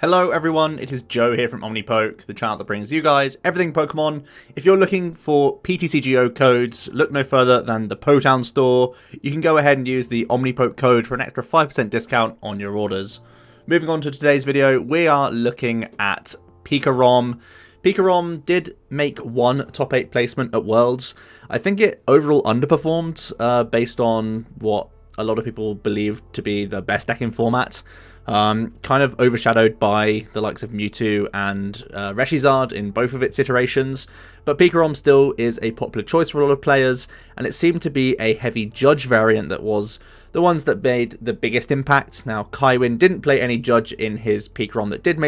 Hello everyone, it is Joe here from OmniPoke, the channel that brings you guys everything Pokemon. If you're looking for PTCGO codes, look no further than the Potown store. You can go ahead and use the OmniPoke code for an extra 5% discount on your orders. Moving on to today's video, we are looking at PikaRom. PikaRom did make one top 8 placement at Worlds. I think it overall underperformed based on what a lot of people believe to be the best deck in format. Kind of overshadowed by the likes of Mewtwo and Raichu-Zard in both of its iterations, but PikaRom still is a popular choice for a lot of players, and it seemed to be a heavy Judge variant that was the ones that made the biggest impact. Now, Kaiwin didn't play any Judge in his PikaRom that did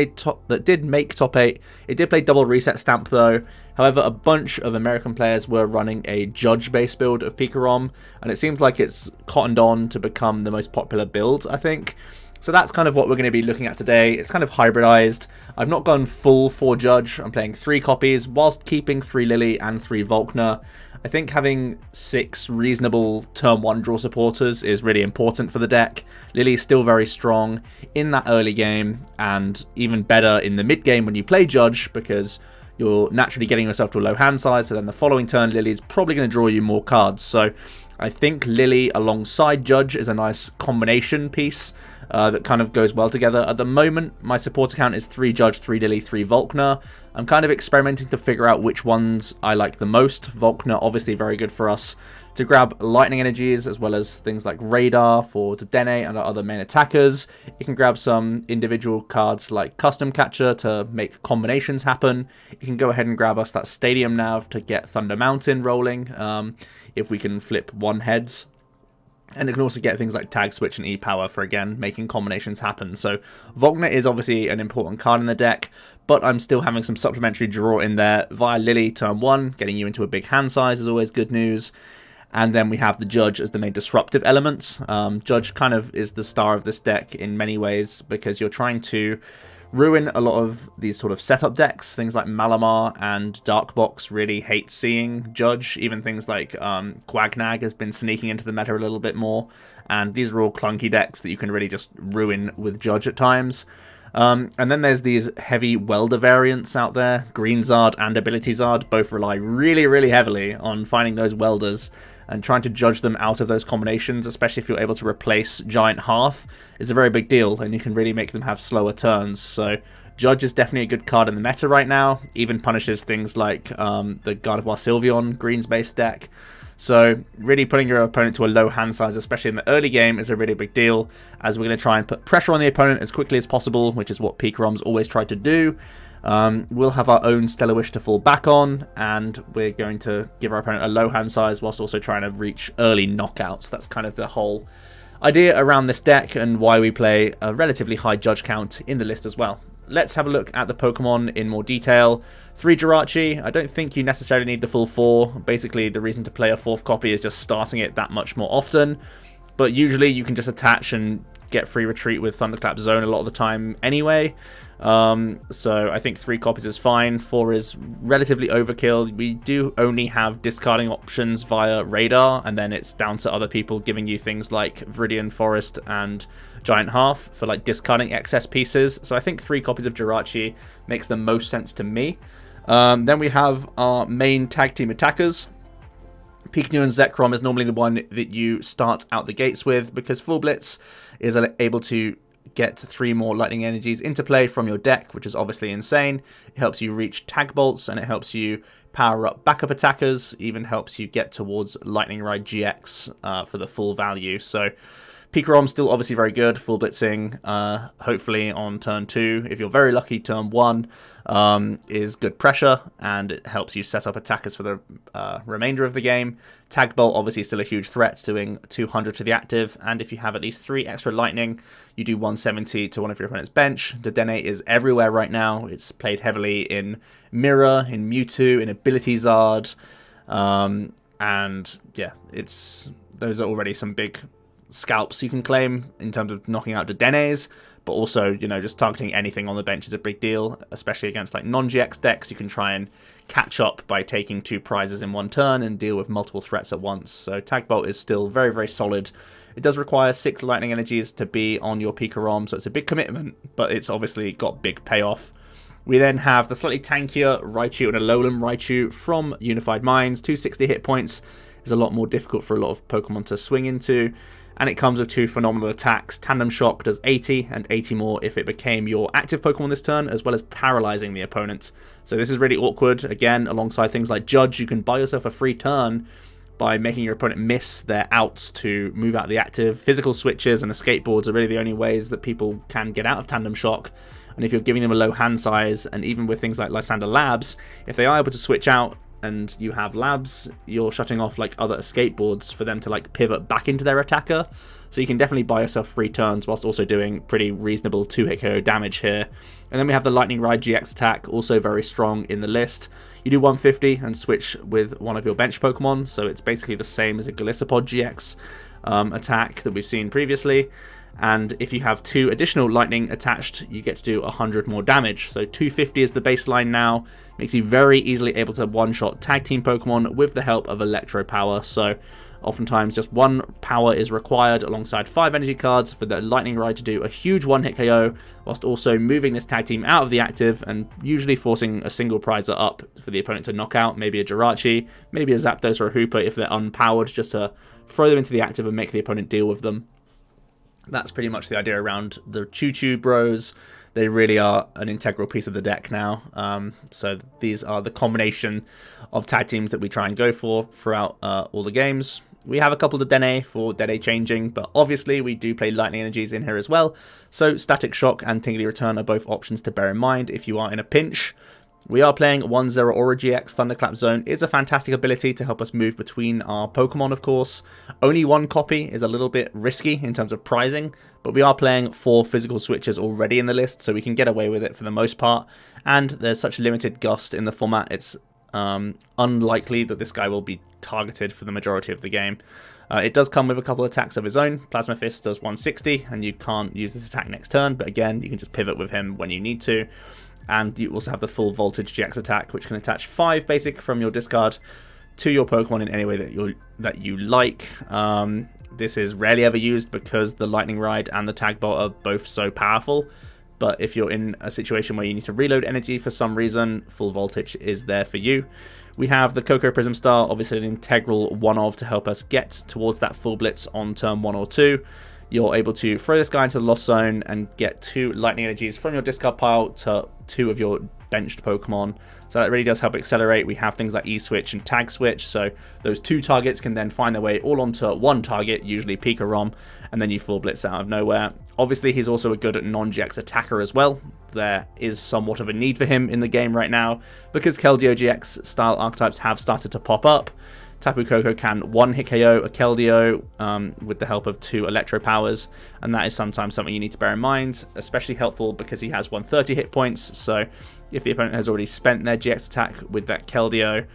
make top 8. It did play double reset stamp though. However, a bunch of American players were running a Judge-based build of PikaRom, and it seems like it's cottoned on to become the most popular build, I think. So that's kind of what we're going to be looking at today. It's kind of hybridized. I've not gone full 4 Judge. I'm playing 3 copies whilst keeping 3 Lily and 3 Volkner. I think having 6 reasonable turn 1 draw supporters is really important for the deck. Lily's still very strong in that early game, and even better in the mid game when you play Judge, because you're naturally getting yourself to a low hand size, so then the following turn Lily's probably going to draw you more cards. So I think Lily alongside Judge is a nice combination piece that kind of goes well together. At the moment, my support account is 3 Judge, 3 Lily, 3 Volkner. I'm kind of experimenting to figure out which ones I like the most. Volkner, obviously very good for us to grab lightning energies, as well as things like Radar for Dedenne and our other main attackers. You can grab some individual cards like Custom Catcher to make combinations happen. You can go ahead and grab us that Stadium Nav to get Thunder Mountain rolling, if we can flip 1 heads. And it can also get things like Tag Switch and E-Power for, again, making combinations happen. So Volkner is obviously an important card in the deck, but I'm still having some supplementary draw in there via Lily turn 1. Getting you into a big hand size is always good news. And then we have the Judge as the main disruptive element. Judge kind of is the star of this deck in many ways, because you're trying to ruin a lot of these sort of setup decks. Things like Malamar and Darkbox really hate seeing Judge. Even things like Quagnag has been sneaking into the meta a little bit more. And these are all clunky decks that you can really just ruin with Judge at times. And then there's these heavy welder variants out there. Green Zard and Ability Zard both rely really, really heavily on finding those welders and trying to judge them out of those combinations, especially if you're able to replace Giant Hearth, is a very big deal, and you can really make them have slower turns. So Judge is definitely a good card in the meta right now, even punishes things like the Gardevoir Sylveon greens-based deck. So really putting your opponent to a low hand size, especially in the early game, is a really big deal, as we're going to try and put pressure on the opponent as quickly as possible, which is what PikaRom's always tried to do. We'll have our own Stellar Wish to fall back on, and we're going to give our opponent a low hand size whilst also trying to reach early knockouts. That's kind of the whole idea around this deck, and why we play a relatively high Judge count in the list as well. Let's have a look at the Pokemon in more detail. 3 Jirachi, I don't think you necessarily need the full 4. Basically, the reason to play a 4th copy is just starting it that much more often. But usually you can just attach and get free retreat with Thunderclap Zone a lot of the time anyway. So I think 3 copies is fine. 4 is relatively overkill. We do only have discarding options via Radar, and then it's down to other people giving you things like Viridian Forest and Giant Hearth for like discarding excess pieces. So I think 3 copies of Jirachi makes the most sense to me. Then we have our main tag team attackers. Pikachu and Zekrom is normally the one that you start out the gates with, because full Blitz is able to get 3 more lightning energies into play from your deck, which is obviously insane. It helps you reach tag bolts, and it helps you power up backup attackers, even helps you get towards Lightning Ride GX for the full value. So PikaRom's still obviously very good, full blitzing, hopefully on turn 2. If you're very lucky, turn 1 is good pressure, and it helps you set up attackers for the remainder of the game. Tag Bolt obviously still a huge threat, doing 200 to the active, and if you have at least 3 extra lightning, you do 170 to one of your opponent's bench. Dedenne is everywhere right now. It's played heavily in Mirror, in Mewtwo, in Ability Zard, and yeah, those are already some big scalps you can claim in terms of knocking out Dedennes, but also, you know, just targeting anything on the bench is a big deal, especially against like non-GX decks. You can try and catch up by taking 2 prizes in one turn and deal with multiple threats at once. So Tag Bolt is still very, very solid It does require 6 lightning energies to be on your PikaRom, so it's a big commitment, but it's obviously got big payoff. We then have the slightly tankier Raichu and Alolan Raichu from Unified Minds. 260 hit points is a lot more difficult for a lot of Pokemon to swing into. And it comes with 2 phenomenal attacks. Tandem Shock does 80 and 80 more if it became your active Pokemon this turn, as well as paralyzing the opponent. So this is really awkward. Again, alongside things like Judge, you can buy yourself a free turn by making your opponent miss their outs to move out the active. Physical switches and escape boards are really the only ways that people can get out of Tandem Shock. And if you're giving them a low hand size, and even with things like Lysander Labs, if they are able to switch out and you have Labs, you're shutting off like other escape boards for them to like pivot back into their attacker. So you can definitely buy yourself free turns whilst also doing pretty reasonable 2-hit KO damage here. And then we have the Lightning Ride GX attack, also very strong in the list. You do 150 and switch with one of your bench Pokemon, so it's basically the same as a Golisopod GX attack that we've seen previously. And if you have 2 additional lightning attached, you get to do 100 more damage. So 250 is the baseline now. Makes you very easily able to one-shot tag team Pokemon with the help of Electro Power. So oftentimes just 1 power is required alongside 5 energy cards for the Lightning Ride to do a huge 1-hit KO, whilst also moving this tag team out of the active and usually forcing a single prizer up for the opponent to knock out. Maybe a Jirachi, maybe a Zapdos or a Hoopa if they're unpowered, just to throw them into the active and make the opponent deal with them. That's pretty much the idea around the Choo Choo Bros. They really are an integral piece of the deck now. So these are the combination of tag teams that we try and go for throughout all the games. We have a couple of Dedenne for Dedenne changing, but obviously we do play Lightning Energies in here as well. So Static Shock and Tingly Return are both options to bear in mind if you are in a pinch. We are playing 1 Zeraora-GX Thunderclap Zone. It's a fantastic ability to help us move between our Pokemon, of course. Only 1 copy is a little bit risky in terms of pricing, but we are playing 4 physical switches already in the list, so we can get away with it for the most part. And there's such limited gust in the format, it's unlikely that this guy will be targeted for the majority of the game. It does come with a couple of attacks of his own. Plasma Fist does 160, and you can't use this attack next turn, but again, you can just pivot with him when you need to. And you also have the full Voltage GX attack, which can attach 5 basic from your discard to your Pokemon in any way that you like. This is rarely ever used because the Lightning Ride and the Tag Bolt are both so powerful. But if you're in a situation where you need to reload energy for some reason, full Voltage is there for you. We have the Koko Prism Star, obviously an integral one-of to help us get towards that full Blitz on turn 1 or 2. You're able to throw this guy into the Lost Zone and get 2 lightning energies from your discard pile to 2 of your benched Pokemon. So that really does help accelerate. We have things like E-Switch and Tag Switch, so those 2 targets can then find their way all onto 1 target, usually PikaRom, and then you full Blitz out of nowhere. Obviously, he's also a good non-GX attacker as well. There is somewhat of a need for him in the game right now, because Keldeo GX style archetypes have started to pop up. Tapu Koko can 1-hit KO a Keldeo with the help of 2 Electro Powers, and that is sometimes something you need to bear in mind, especially helpful because he has 130 hit points, so if the opponent has already spent their GX attack with that Keldeo,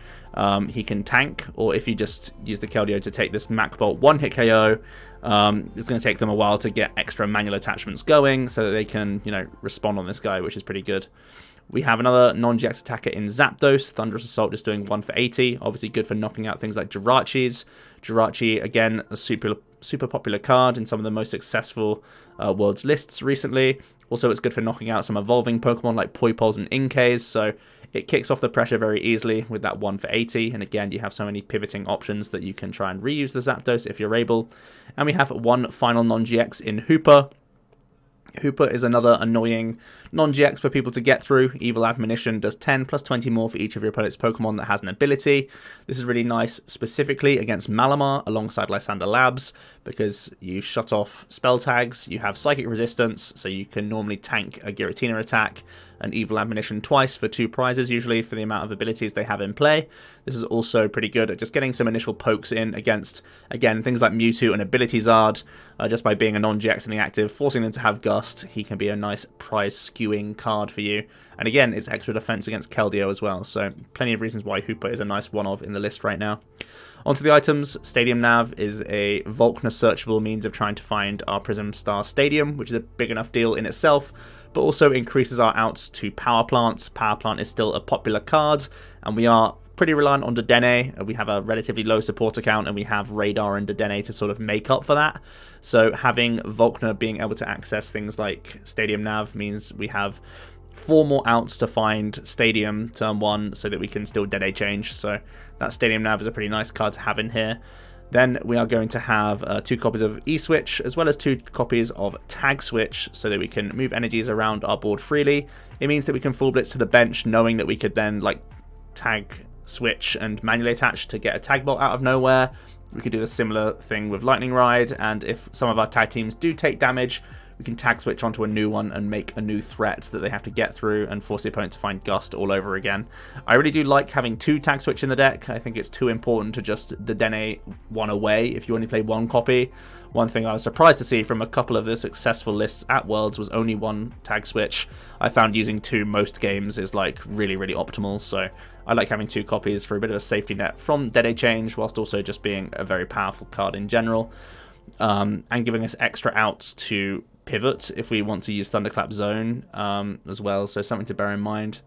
he can tank, or if you just use the Keldeo to take this Mach Bolt 1-hit KO, it's going to take them a while to get extra manual attachments going so that they can, respond on this guy, which is pretty good. We have another non-GX attacker in Zapdos. Thunderous Assault just doing 1 for 80. Obviously good for knocking out things like Jirachis. Jirachi, again, a super popular card in some of the most successful Worlds lists recently. Also, it's good for knocking out some evolving Pokemon like Poipoles and Inkays. So it kicks off the pressure very easily with that 1 for 80. And again, you have so many pivoting options that you can try and reuse the Zapdos if you're able. And we have 1 final non-GX in Hoopa. Hoopa is another annoying non-GX for people to get through. Evil Admonition does 10 plus 20 more for each of your opponent's Pokemon that has an ability. This is really nice specifically against Malamar alongside Lysander Labs because you shut off spell tags, you have Psychic Resistance, so you can normally tank a Giratina attack, and Evil Admonition twice for 2 prizes usually for the amount of abilities they have in play. This is also pretty good at just getting some initial pokes in against, again, things like Mewtwo and Ability Zard. Just by being a non-GX in the active, forcing them to have Gust, he can be a nice prize skewing card for you. And again, it's extra defense against Keldeo as well, so plenty of reasons why Hoopa is a nice one-of in the list right now. Onto the items, Stadium Nav is a Volkner searchable means of trying to find our Prism Star Stadium, which is a big enough deal in itself, but also increases our outs to Power Plant. Power Plant is still a popular card, and we are pretty reliant on Dedenne. We have a relatively low support account, and we have Radar and Dedenne to sort of make up for that. So having Volkner being able to access things like Stadium Nav means we have 4 more outs to find Stadium turn 1 so that we can still Dedenne change. So that Stadium Nav is a pretty nice card to have in here. Then we are going to have 2 copies of E-Switch as well as 2 copies of Tag Switch so that we can move energies around our board freely. It means that we can full blitz to the bench knowing that we could then like Tag Switch and manually attach to get a tag bolt out of nowhere. We could do the similar thing with Lightning Ride, and if some of our tag teams do take damage, we can tag switch onto a new one and make a new threat that they have to get through and force the opponent to find Gust all over again. I really do like having 2 tag switch in the deck. I think it's too important to just Dedenne one away if you only play 1 copy. One thing I was surprised to see from a couple of the successful lists at Worlds was only 1 tag switch. I found using 2 most games is like really optimal, so I like having 2 copies for a bit of a safety net from Dedenne change, whilst also just being a very powerful card in general, and giving us extra outs to pivot if we want to use Thunderclap Zone as well, so something to bear in mind.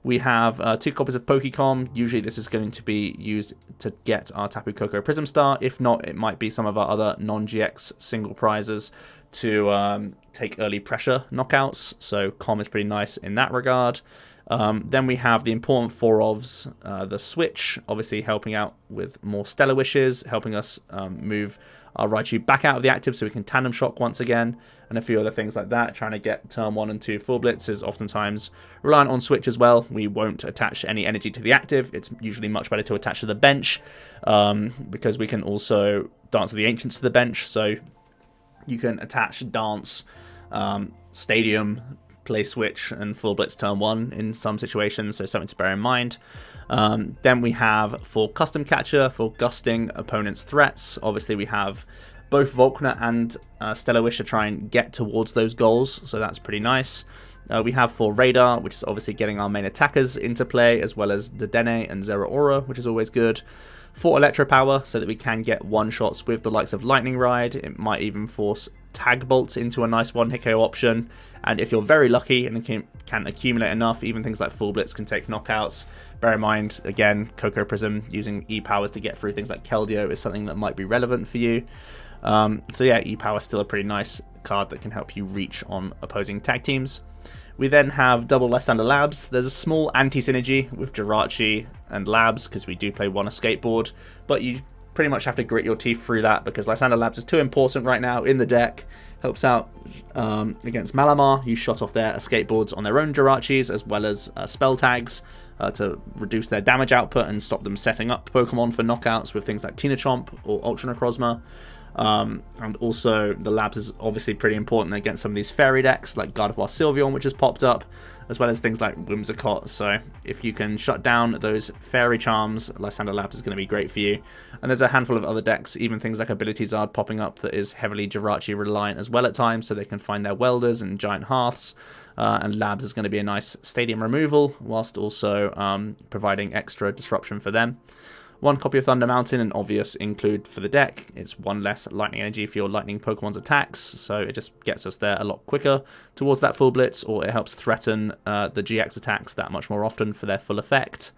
We have 2 copies of Pokémon. Usually this is going to be used to get our Tapu Koko Prism Star. If not, it might be some of our other non-GX single prizes to take early pressure knockouts, so Com is pretty nice in that regard. Then we have the important 4 ofs, the Switch, obviously helping out with more Stellar Wishes, helping us move our Raichu back out of the active so we can Tandem Shock once again, and a few other things like that. Trying to get turn 1 and 2 full blitz is oftentimes reliant on Switch as well. We won't attach any energy to the active. It's usually much better to attach to the bench, because we can also dance the Ancients to the bench, so you can attach Dance, Stadium, play Switch, and full blitz turn 1 in some situations, so something to bear in mind. Then we have for Custom Catcher, for gusting opponents' threats. Obviously we have both Volkner and Stellar Wish to try and get towards those goals, so that's pretty nice. We have for Radar, which is obviously getting our main attackers into play, as well as Dedenne and Zeraora, which is always good. For Electro Power, so that we can get one-shots with the likes of Lightning Ride. It might even force Tag Bolts into a nice 1-hit KO option. And if you're very lucky and can accumulate enough, even things like Full Blitz can take knockouts. Bear in mind, again, Koko Prism using E-Powers to get through things like Keldeo is something that might be relevant for you. So yeah, E-Power is still a pretty nice card that can help you reach on opposing tag teams. We then have double Lysander Labs. There's a small anti-synergy with Jirachi and Labs because we do play 1 Escape Board, but you pretty much have to grit your teeth through that because Lysander Labs is too important right now in the deck. Helps out against Malamar. You shot off their Escape Boards on their own Jirachis as well as spell tags to reduce their damage output and stop them setting up Pokemon for knockouts with things like Tinochomp or Ultra Necrozma. And also the Labs is obviously pretty important against some of these fairy decks like Gardevoir Sylveon, which has popped up, as well as things like Whimsicott. So if you can shut down those fairy charms, Lysander Labs is going to be great for you. And there's a handful of other decks, even things like Ability Zard popping up that is heavily Jirachi reliant as well at times, so they can find their Welders and Giant Hearths. And Labs is going to be a nice stadium removal, whilst also providing extra disruption for them. 1 copy of Thunder Mountain, an obvious include for the deck. It's 1 less lightning energy for your lightning Pokemon's attacks, so it just gets us there a lot quicker towards that full blitz, or it helps threaten the GX attacks that much more often for their full effect.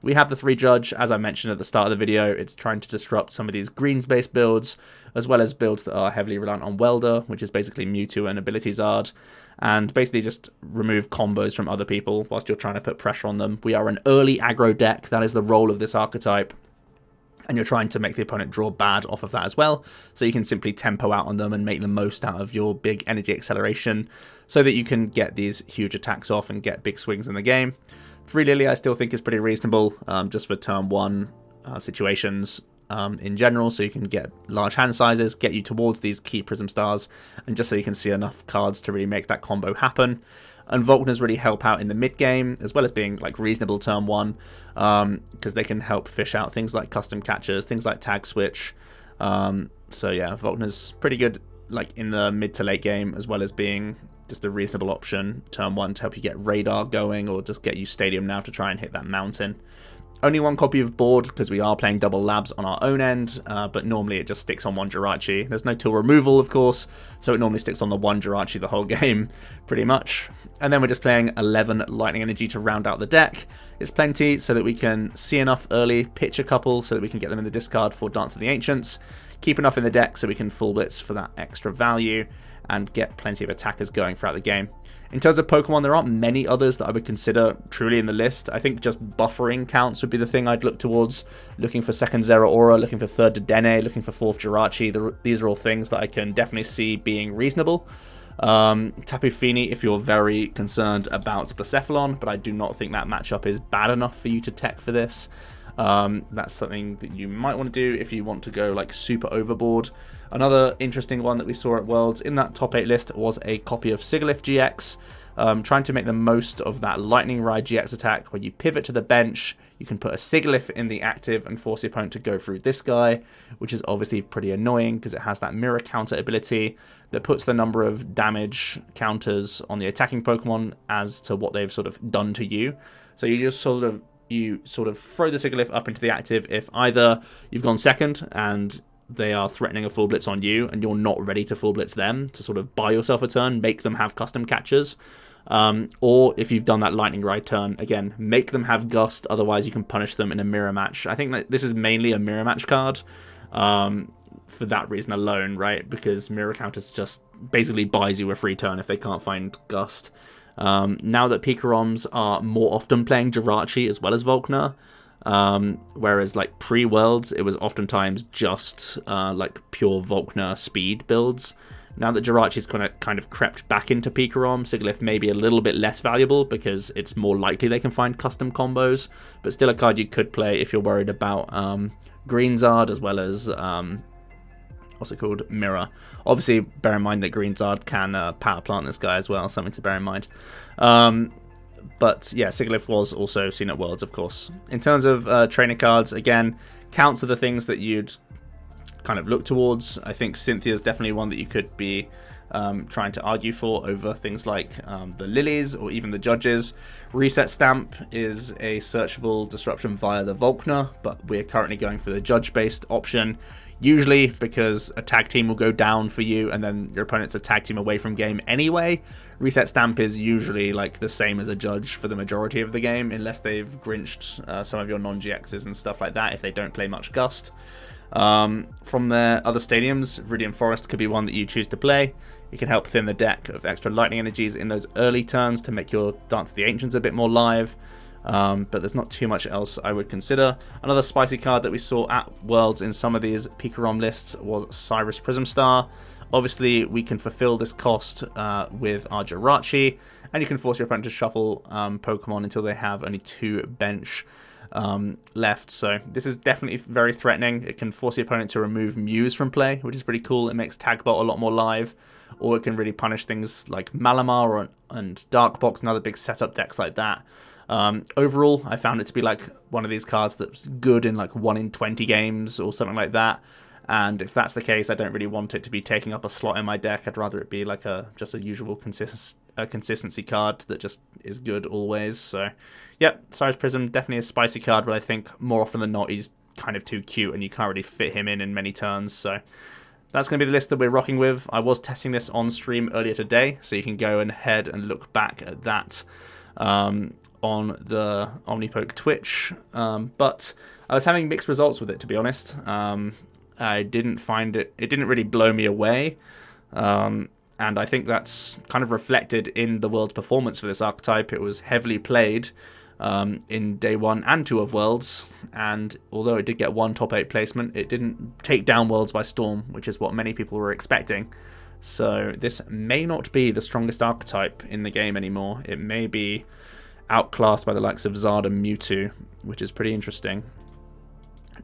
We have the 3 Judge, as I mentioned at the start of the video. It's trying to disrupt some of these greens-based builds, as well as builds that are heavily reliant on Welder, which is basically Mewtwo and Ability Zard, and basically just remove combos from other people whilst you're trying to put pressure on them. We are an early aggro deck. That is the role of this archetype. And you're trying to make the opponent draw bad off of that as well. So you can simply tempo out on them and make the most out of your big energy acceleration so that you can get these huge attacks off and get big swings in the game. 3 Lily I still think is pretty reasonable just for turn 1 situations in general. So you can get large hand sizes, get you towards these key Prism Stars, and just so you can see enough cards to really make that combo happen. And Volkners really help out in the mid game, as well as being like reasonable turn 1, because they can help fish out things like Custom Catchers, things like Tag Switch. So yeah, Volkner's pretty good like in the mid to late game, as well as being just a reasonable option turn 1 to help you get Radar going, or just get you Stadium Nav to try and hit that mountain. Only one copy of board because we are playing double labs on our own end, but normally it just sticks on one Jirachi. There's no tool removal, of course, so it normally sticks on the one Jirachi the whole game, pretty much. And then we're just playing 11 Lightning Energy to round out the deck. It's plenty so that we can see enough early, pitch a couple so that we can get them in the discard for Dance of the Ancients, keep enough in the deck so we can full blitz for that extra value, and get plenty of attackers going throughout the game. In terms of Pokemon, there aren't many others that I would consider truly in the list. I think just buffering counts would be the thing I'd look towards. Looking for second Zeraora, looking for third Dedenne, looking for fourth Jirachi. These are all things that I can definitely see being reasonable. Tapu Fini if you're very concerned about Blacephalon, but I do not think that matchup is bad enough for you to tech for this. That's something that you might want to do if you want to go like super overboard. Another interesting one that we saw at Worlds in that top 8 list was a copy of Sigilyph GX, trying to make the most of that Lightning Ride GX attack where you pivot to the bench, you can put a Sigilyph in the active and force the opponent to go through this guy, which is obviously pretty annoying because it has that mirror counter ability that puts the number of damage counters on the attacking Pokemon as to what they've sort of done to you. So you just sort of throw the Sigilyph up into the active if either you've gone second and they are threatening a full blitz on you and you're not ready to full blitz them to sort of buy yourself a turn, make them have custom catchers, or if you've done that Lightning Ride turn, again, make them have Gust, otherwise you can punish them in a mirror match. I think that this is mainly a mirror match card for that reason alone, right? Because mirror counters just basically buys you a free turn if they can't find Gust. Now that PikaRoms are more often playing Jirachi as well as Volkner, whereas like pre-Worlds it was oftentimes just like pure Volkner speed builds. Now that Jirachi's kind of crept back into PikaRom, Sigilyph may be a little bit less valuable because it's more likely they can find custom combos, but still a card you could play if you're worried about Green Zard as well as what's it called? Mirror. Obviously, bear in mind that Green Zard can power plant this guy as well, something to bear in mind. But yeah, Sigilyph was also seen at Worlds, of course. In terms of trainer cards, again, counts are the things that you'd kind of look towards. I think Cynthia is definitely one that you could be trying to argue for over things like the Lilies or even the Judges. Reset Stamp is a searchable disruption via the Volkner, but we're currently going for the Judge-based option. Usually because a tag team will go down for you and then your opponent's a tag team away from game anyway. Reset Stamp is usually like the same as a Judge for the majority of the game, unless they've grinched some of your non-GXs and stuff like that if they don't play much Gust. From their other stadiums, Viridian Forest could be one that you choose to play. It can help thin the deck of extra lightning energies in those early turns to make your Dance of the Ancients a bit more live. But there's not too much else I would consider. Another spicy card that we saw at Worlds in some of these PikaRom lists was Cyrus Prism Star. Obviously, we can fulfill this cost with our Jirachi, and you can force your opponent to shuffle Pokemon until they have only 2 bench left. So this is definitely very threatening. It can force the opponent to remove Muse from play, which is pretty cool. It makes Tagbot a lot more live, or it can really punish things like Malamar and Darkbox and other big setup decks like that. Overall, I found it to be like one of these cards that's good in like 1 in 20 games or something like that. And if that's the case, I don't really want it to be taking up a slot in my deck. I'd rather it be like just a usual consistency card that just is good always. So, yeah, Cyrus Prism, definitely a spicy card, but I think more often than not, he's kind of too cute and you can't really fit him in many turns. So that's going to be the list that we're rocking with. I was testing this on stream earlier today, so you can go ahead and look back at that on the OmniPoke Twitch. But I was having mixed results with it, to be honest. I didn't find it didn't really blow me away. And I think that's kind of reflected in the World's performance for this archetype. It was heavily played in day 1 and 2 of Worlds, and although it did get 1 top 8 placement, it didn't take down Worlds by storm, which is what many people were expecting. So this may not be the strongest archetype in the game anymore. It may be outclassed by the likes of Zard and Mewtwo, which is pretty interesting.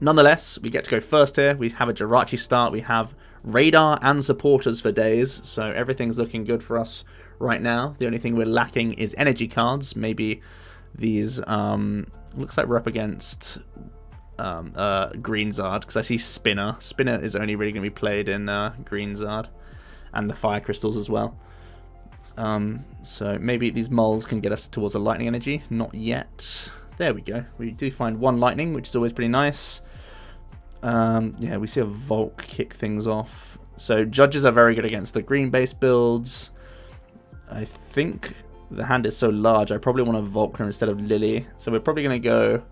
Nonetheless, we get to go first here. We have a Jirachi start. We have radar and supporters for days, so everything's looking good for us right now. The only thing we're lacking is energy cards. Maybe these looks like we're up against Green Zard, because I see Spinner. Spinner is only really going to be played in Green Zard, and the Fire Crystals as well. So maybe these moles can get us towards a lightning energy. Not yet. There we go. We do find one lightning, which is always pretty nice. Yeah, we see a Volk kick things off. So judges are very good against the green-based builds. I think the hand is so large, I probably want a Volkner instead of Lily. So we're probably going to go...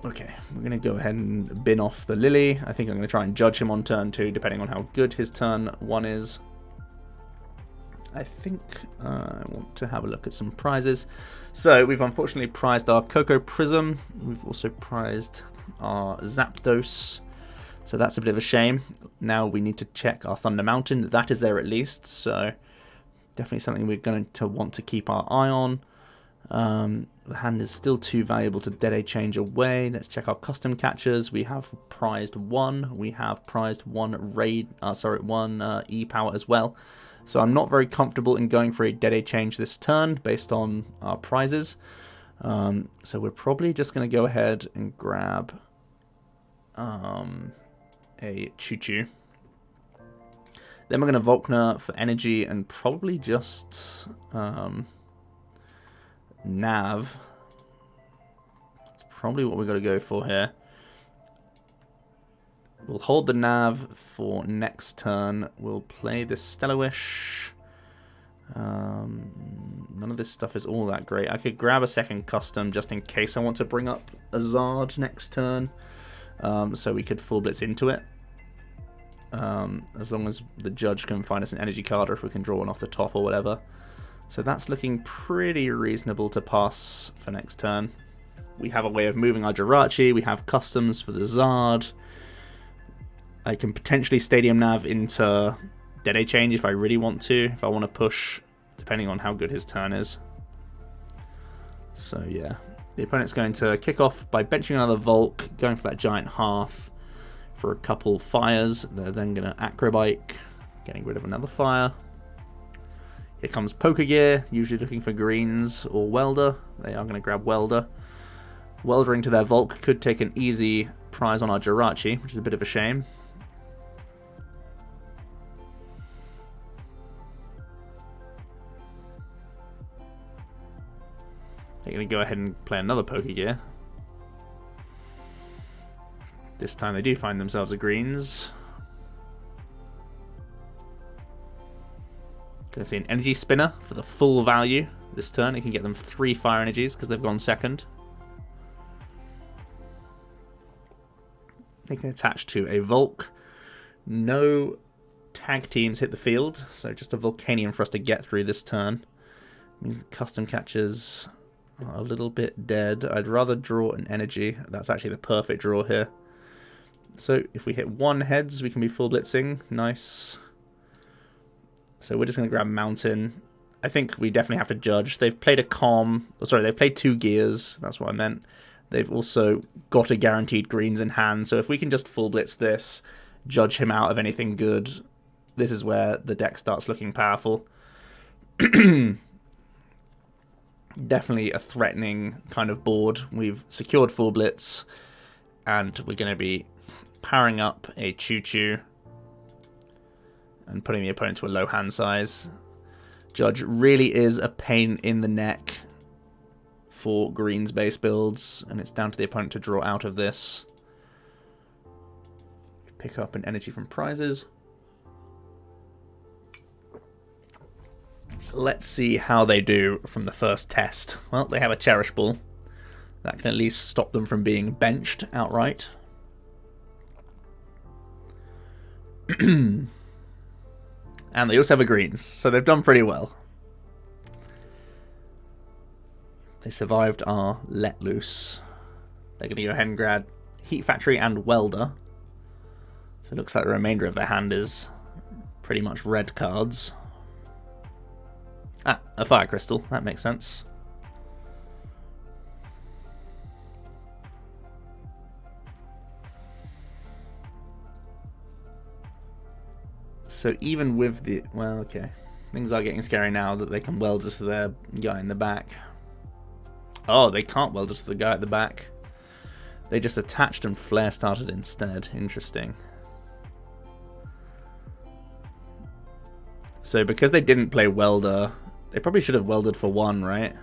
Okay, we're going to go ahead and bin off the Lily. I think I'm going to try and judge him on turn 2, depending on how good his turn 1 is. I think I want to have a look at some prizes. So we've unfortunately prized our Coco Prism. We've also prized our Zapdos. So that's a bit of a shame. Now we need to check our Thunder Mountain. That is there at least. So definitely something we're going to want to keep our eye on. The hand is still too valuable to Dedenne change away. Let's check our custom catchers. We have prized 1. We have prized 1 E-Power as well. So I'm not very comfortable in going for a Dedenne change this turn based on our prizes. So we're probably just going to go ahead and grab a Choo-Choo. Then we're going to Volkner for energy and probably just Nav. That's probably what we've got to go for here. We'll hold the Nav for next turn. We'll play this Stellar Wish. None of this stuff is all that great. I could grab a second custom just in case I want to bring up a Zard next turn. So we could full blitz into it. As long as the judge can find us an energy card, or if we can draw one off the top or whatever. So that's looking pretty reasonable to pass for next turn. We have a way of moving our Jirachi. We have customs for the Zard. I can potentially Stadium Nav into Dedenne change if I really want to. If I want to push, depending on how good his turn is. So yeah. The opponent's going to kick off by benching another Volk, going for that giant hearth for a couple fires. They're then going to Acrobike, getting rid of another fire. Here comes Pokegear, usually looking for greens or Welder. They are going to grab Welder. Weldering to their Volk could take an easy prize on our Jirachi, which is a bit of a shame. They're going to go ahead and play another Pokegear. This time they do find themselves a greens. Going to see an energy spinner for the full value this turn. It can get them 3 fire energies because they've gone second. They can attach to a Volk. No tag teams hit the field, so just a Volcanion for us to get through this turn. Means the custom catchers are a little bit dead. I'd rather draw an energy. That's actually the perfect draw here. So if we hit 1 heads, we can be full blitzing. Nice. So we're just going to grab Mountain. I think we definitely have to judge. They've played a Calm. Oh, sorry, they've played 2 Gears. That's what I meant. They've also got a guaranteed greens in hand. So if we can just full blitz this, judge him out of anything good, this is where the deck starts looking powerful. Definitely a threatening kind of board. We've secured full blitz, and we're going to be powering up a Choo-Choo and putting the opponent to a low hand size. Judge really is a pain in the neck for greens base builds, and it's down to the opponent to draw out of this. Pick up an energy from prizes. Let's see how they do from the first test. Well, they have a Cherish Ball. That can at least stop them from being benched outright. And they also have a greens, so they've done pretty well. They survived our Let Loose. They're going to go ahead and grab Heat Factory and Welder. So it looks like the remainder of their hand is pretty much red cards. Ah, a Fire Crystal. That makes sense. So even with the... Well, okay. Things are getting scary now that they can weld us to their guy in the back. Oh, they can't weld us to the guy at the back. They just attached and flare started instead. Interesting. So because they didn't play Welder, they probably should have welded for 1, right?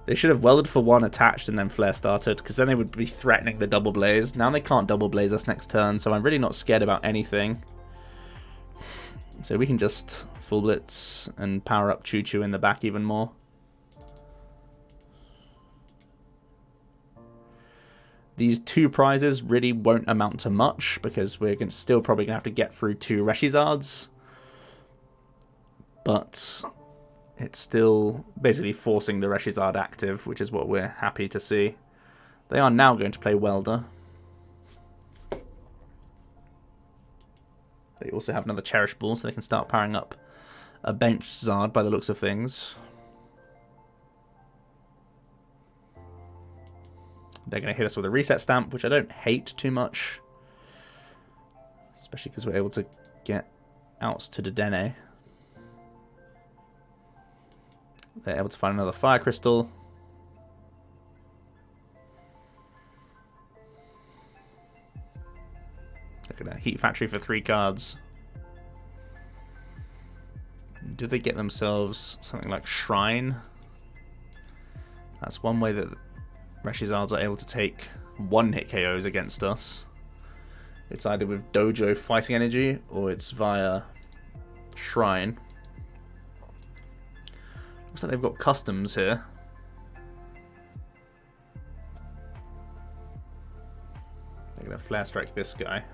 They should have welded for one, attached, and then flare started, because then they would be threatening the double blaze. Now they can't double blaze us next turn, so I'm really not scared about anything. So we can just full blitz and power up Choo Choo in the back even more. These two prizes really won't amount to much, because we're still probably going to have to get through 2 Reshizards. But it's still basically forcing the Reshizard active, which is what we're happy to see. They are now going to play Welder. They also have another Cherish Ball, so they can start powering up a bench Zard by the looks of things. They're going to hit us with a reset stamp, which I don't hate too much. Especially because we're able to get outs to Dedenne. They're able to find another Fire Crystal. Look at a Heat Factory for 3 cards. Do they get themselves something like Shrine? That's one way that Reshizards are able to take 1-hit KOs against us. It's either with Dojo Fighting Energy or it's via Shrine. Looks like they've got customs here. They're going to Flare Strike this guy.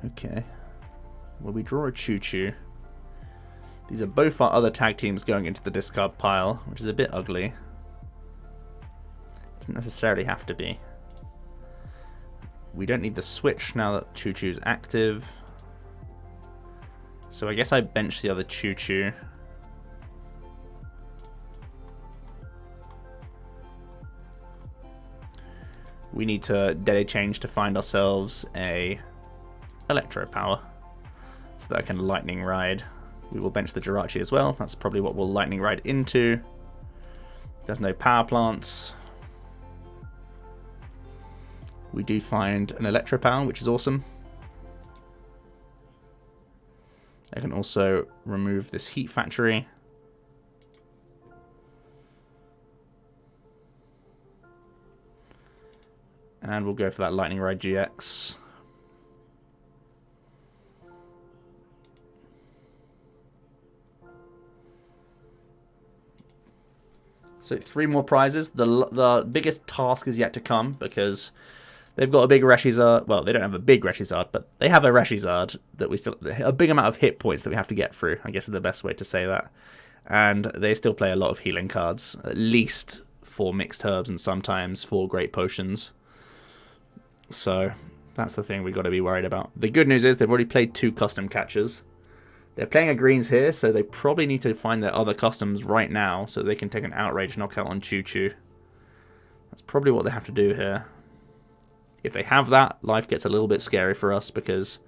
Okay. Well, we draw a Choo Choo. These are both our other tag teams going into the discard pile, which is a bit ugly. Doesn't necessarily have to be. We don't need the switch now that Choo Choo's active. So I guess I bench the other Choo Choo. We need to Dedenne change to find ourselves a Electro Power so that I can Lightning Ride. We will bench the Jirachi as well. That's probably what we'll Lightning Ride into. There's no Power Plants. We do find an Electro Power, which is awesome. I can also remove this Heat Factory. And we'll go for that Lightning Ride GX. So 3 more prizes. The biggest task is yet to come because they've got a big Reshizard. Well, they don't have a big Reshizard, but they have a Reshizard that we still a big amount of hit points that we have to get through. I guess is the best way to say that. And they still play a lot of healing cards, at least 4 mixed herbs and sometimes 4 great potions. So that's the thing we've got to be worried about. The good news is they've already played 2 custom catchers. They're playing a greens here, so they probably need to find their other customs right now so they can take an outrage knockout on Choo Choo. That's probably what they have to do here. If they have that, life gets a little bit scary for us because,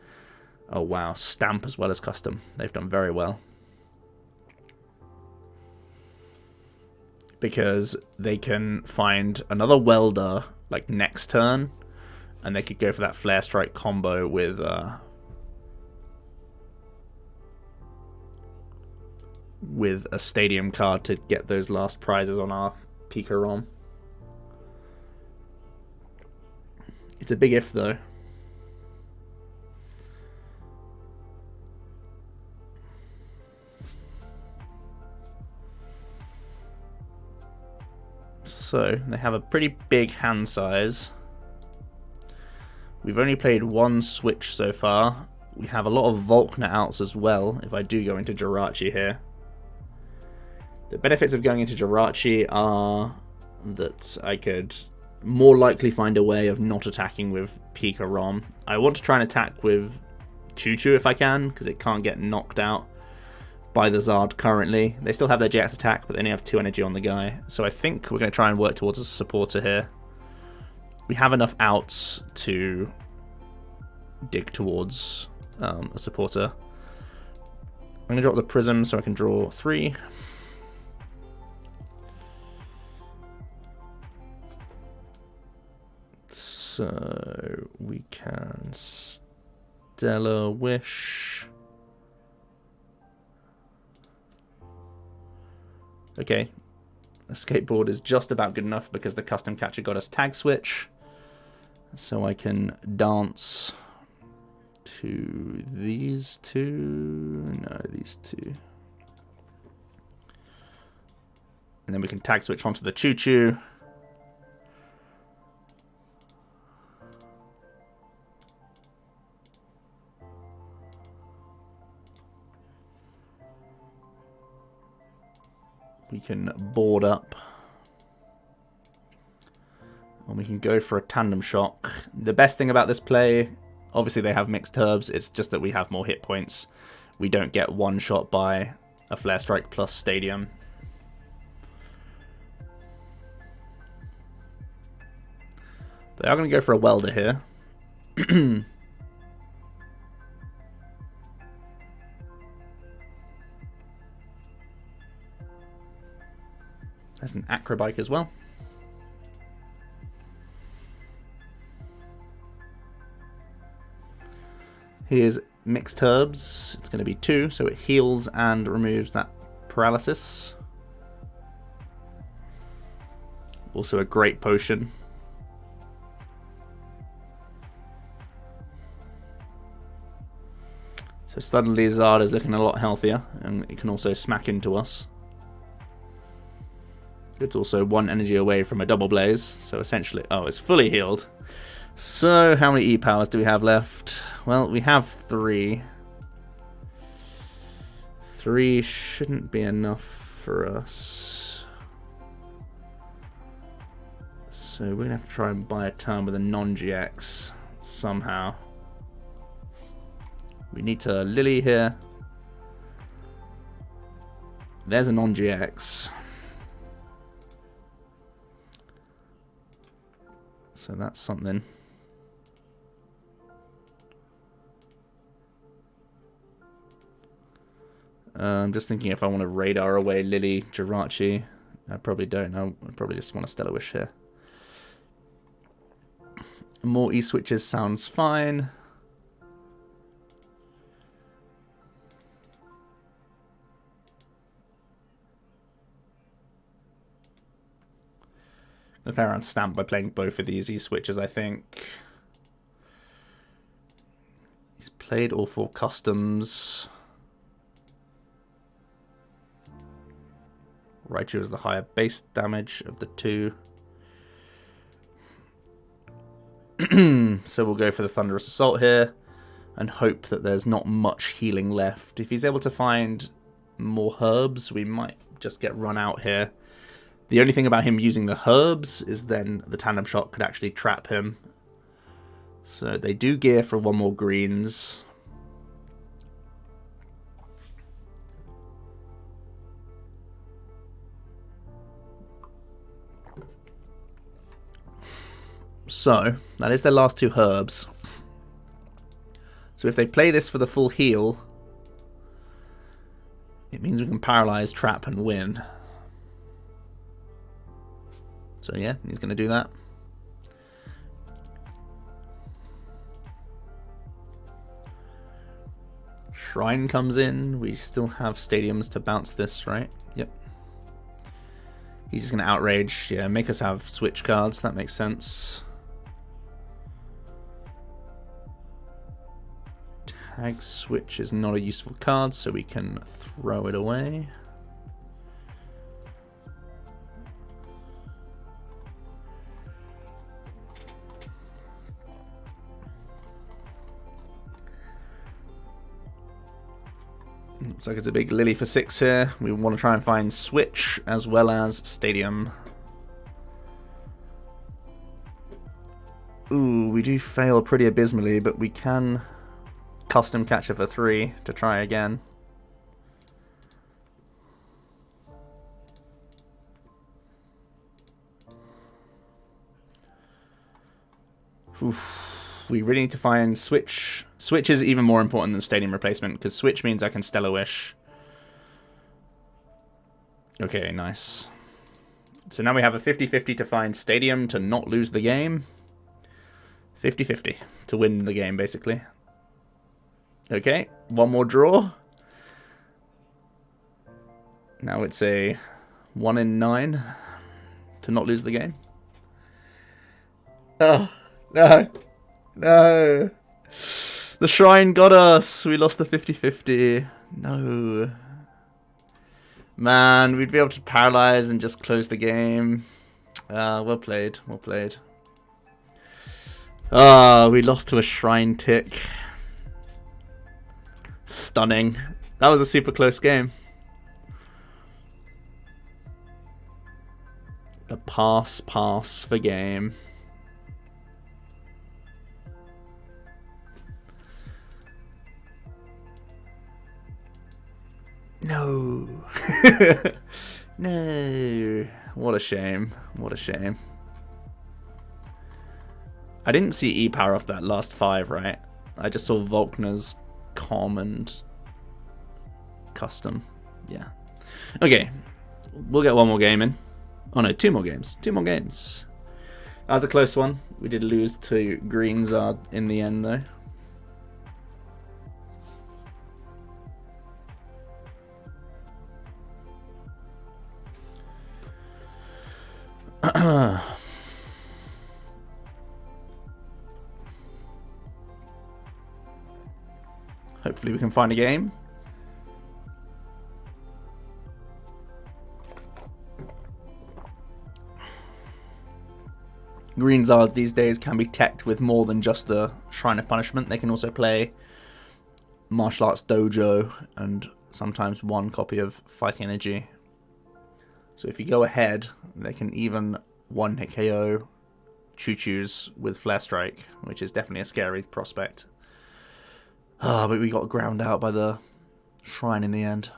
oh wow, stamp as well as custom. They've done very well. Because they can find another welder like next turn, and they could go for that Flare Strike combo with a Stadium card to get those last prizes on our PikaRom. It's a big if though. So they have a pretty big hand size. We've only played 1 switch so far. We have a lot of Volkner outs as well if I do go into Jirachi here. The benefits of going into Jirachi are that I could more likely find a way of not attacking with PikaRom. I want to try and attack with Choo Choo if I can, because it can't get knocked out by the Zard currently. They still have their GX attack, but they only have 2 energy on the guy. So I think we're going to try and work towards a supporter here. We have enough outs to dig towards a supporter. I'm going to drop the Prism so I can draw 3. So we can Stellar Wish. Okay, Escape Board is just about good enough because the custom catcher got us Tag Switch. So I can dance to these two. No, these two. And then we can Tag Switch onto the Choo Choo. We can board up. And we can go for a Tandem Shock. The best thing about this play, obviously they have mixed herbs, it's just that we have more hit points. We don't get one shot by a Flare Strike plus Stadium. They are going to go for a Welder here. There's an Acrobike as well. Here's mixed herbs. It's going to be 2, so it heals and removes that paralysis. Also a great potion. So suddenly Zard is looking a lot healthier, and it can also smack into us. It's also 1 energy away from a Double Blaze, so essentially... Oh, it's fully healed. So, how many E-Powers do we have left? Well, we have 3. 3 shouldn't be enough for us. So, we're going to have to try and buy a turn with a non-GX somehow. We need to Lily here. There's a non-GX. So that's something. I'm just thinking if I want to radar away Lily, Jirachi. I probably don't. I probably just want a Stellar Wish here. More E-switches sounds fine. I'll play around Stamp by playing both of these E-switches, I think. He's played all 4 customs. Raichu is the higher base damage of the 2. So we'll go for the Thunderous Assault here and hope that there's not much healing left. If he's able to find more herbs, we might just get run out here. The only thing about him using the herbs is then the Tandem Shot could actually trap him. So they do gear for 1 more greens. So that is their last 2 herbs. So if they play this for the full heal, it means we can paralyze, trap, and win. So yeah, he's going to do that. Shrine comes in. We still have stadiums to bounce this, right? Yep. He's just going to outrage. Yeah, make us have switch cards. That makes sense. Tag Switch is not a useful card, so we can throw it away. Looks like it's a big Lily for 6 here. We want to try and find Switch as well as Stadium. Ooh, we do fail pretty abysmally, but we can custom catcher for 3 to try again. Oof. We really need to find Switch. Switch is even more important than Stadium Replacement, because Switch means I can Stellar Wish. Okay, nice. So now we have a 50-50 to find Stadium to not lose the game. 50-50 to win the game, basically. Okay, 1 more draw. Now it's a 1 in 9 to not lose the game. Oh, no. No. The shrine got us. We lost the 50-50. No. Man, we'd be able to paralyze and just close the game. Well played. Well played. We lost to a shrine tick. Stunning. That was a super close game. The pass for game. No. No. What a shame. What a shame. I didn't see E-Power off that last 5, right? I just saw Volkner's Com and Custom. Yeah. Okay. We'll get one more game in. Oh no, 2 more games. 2 more games. That was a close one. We did lose to Green Zard in the end though. Hopefully we can find a game. Green Zard these days can be teched with more than just the Shrine of Punishment. They can also play Martial Arts Dojo and sometimes 1 copy of Fighting Energy. So if you go ahead, they can even 1-hit KO Choo-Choos with Flare Strike, which is definitely a scary prospect. But we got ground out by the Shrine in the end.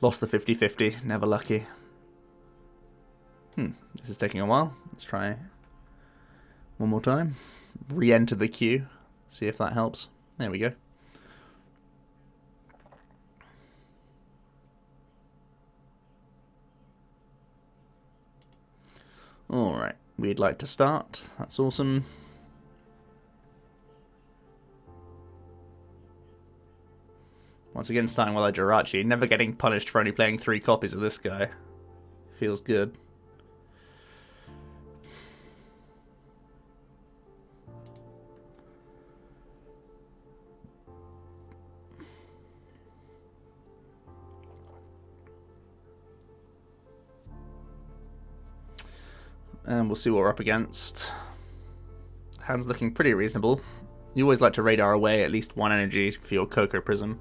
Lost the 50-50, never lucky. This is taking a while. Let's try one more time. Re-enter the queue. See if that helps. There we go. Alright, we'd like to start. That's awesome. Once again, starting with our Jirachi. Never getting punished for only playing 3 copies of this guy. Feels good. And we'll see what we're up against. Hand's looking pretty reasonable. You always like to radar away at least 1 energy for your Koko Prism.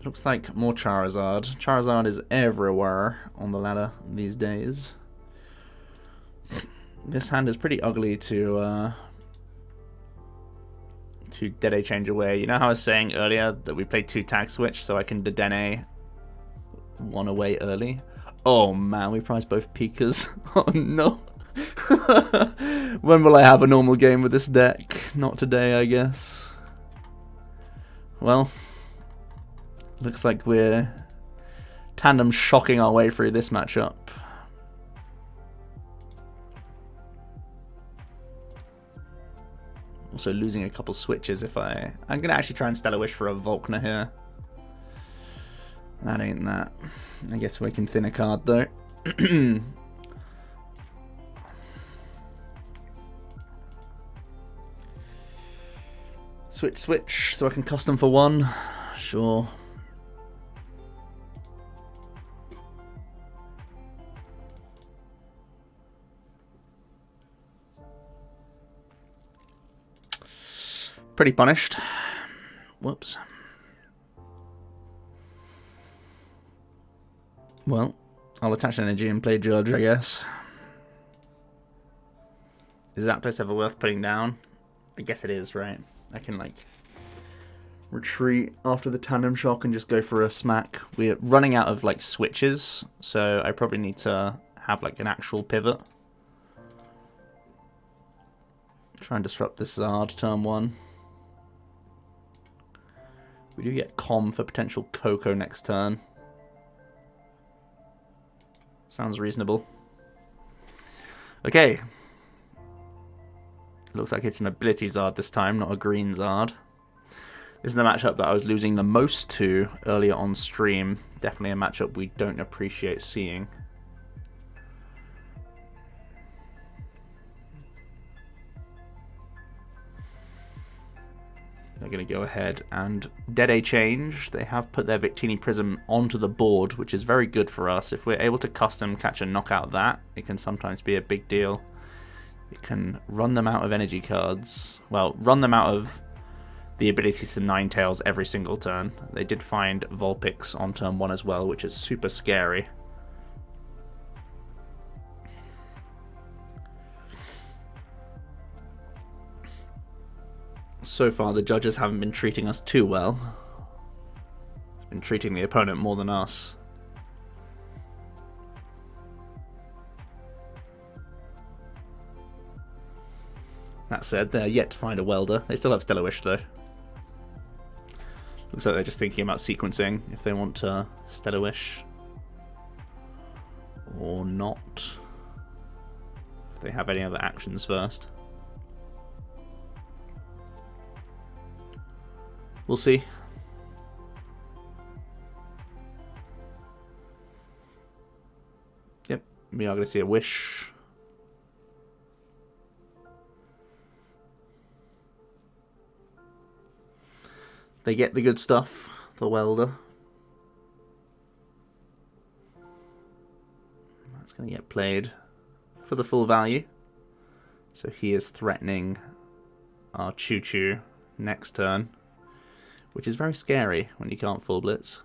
Looks like more Charizard. Charizard is everywhere on the ladder these days. This hand is pretty ugly to Dedenne change away. You know how I was saying earlier that we played 2 Tag Switch so I can Dedenne 1 away early? Oh man, we prized both Pikas. Oh no. When will I have a normal game with this deck? Not today, I guess. Well, looks like we're tandem shocking our way through this matchup. Also losing a couple switches if I'm gonna actually try and Stellar Wish for a Volkner here. That ain't that. I guess we can thin a card though. Switch, so I can custom for 1. Sure. Pretty punished. Whoops. Well, I'll attach energy and play Judge, I guess. Is Zapdos ever worth putting down? I guess it is, right? I can, like, retreat after the tandem shock and just go for a smack. We're running out of, like, switches, so I probably need to have, like, an actual pivot. Try and disrupt this Zard turn 1. We do get Com for potential Koko next turn. Sounds reasonable. Okay. Looks like it's an ability Zard this time, not a green Zard. This is the matchup that I was losing the most to earlier on stream. Definitely a matchup we don't appreciate seeing. They're going to go ahead and Dedenne change. They have put their Victini Prism onto the board, which is very good for us. If we're able to custom catch and knock out that, it can sometimes be a big deal. It can run them out of energy cards. Well, run them out of the ability to Ninetales every single turn. They did find Vulpix on turn 1 as well, which is super scary. So far, the judges haven't been treating us too well. It's been treating the opponent more than us. That said, they're yet to find a welder. They still have Stellar Wish, though. Looks like they're just thinking about sequencing if they want to Stellar Wish or not. If they have any other actions first. We'll see. Yep, we are going to see a Wish. They get the good stuff, the welder. That's going to get played for the full value. So he is threatening our Choo-Choo next turn, which is very scary when you can't full Blitz.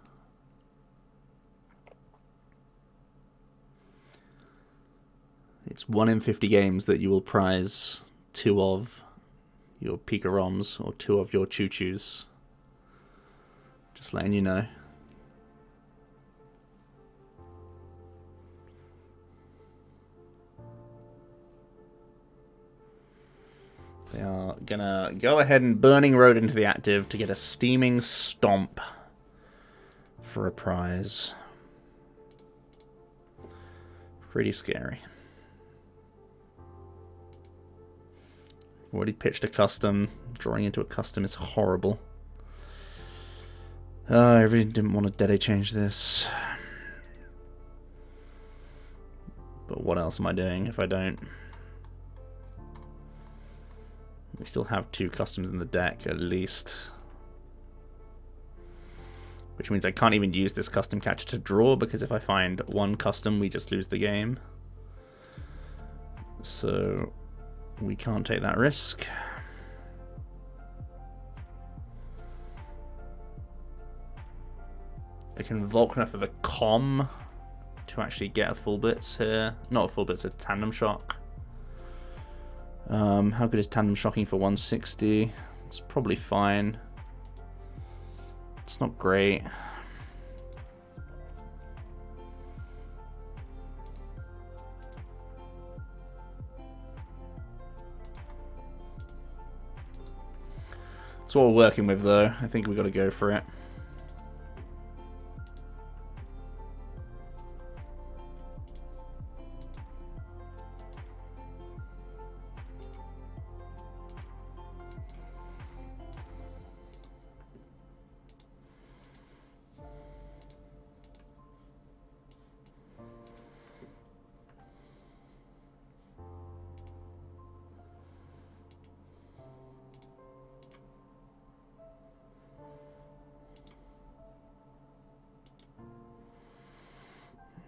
It's 1 in 50 games that you will prize 2 of your PikaRoms or 2 of your Choo-Choos. Just letting you know. They are gonna go ahead and Burning Road into the active to get a Steaming Stomp for a prize. Pretty scary. Already pitched a custom. Drawing into a custom is horrible. I really didn't want to Dedenne change this. But what else am I doing if I don't? We still have 2 customs in the deck, at least. Which means I can't even use this custom catcher to draw, because if I find 1 custom, we just lose the game. So we can't take that risk. I can Volkner for the Com to actually get a full Blitz here. Not a full Blitz, a Tandem Shock. How good is Tandem Shocking for 160? It's probably fine. It's not great. That's what we're working with, though. I think we've got to go for it.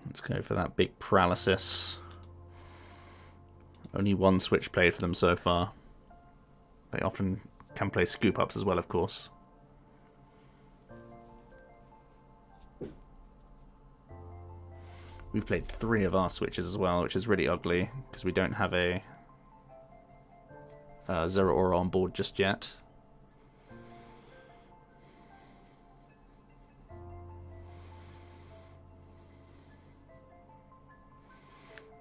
Let's go for that big paralysis. Only 1 switch played for them so far. They often can play scoop ups as well, of course. We've played 3 of our switches as well, which is really ugly because we don't have a Zeraora on board just yet.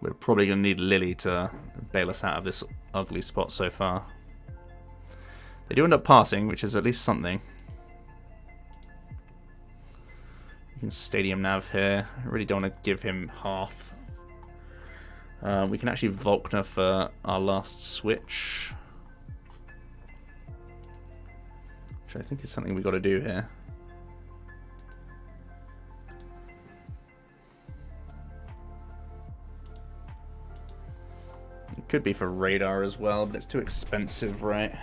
We're probably going to need Lily to bail us out of this ugly spot so far. They do end up passing, which is at least something. You can Stadium Nav here. I really don't want to give him half. We can actually Volkner for our last switch, which I think is something we've got to do here. Could be for radar as well, but it's too expensive, right?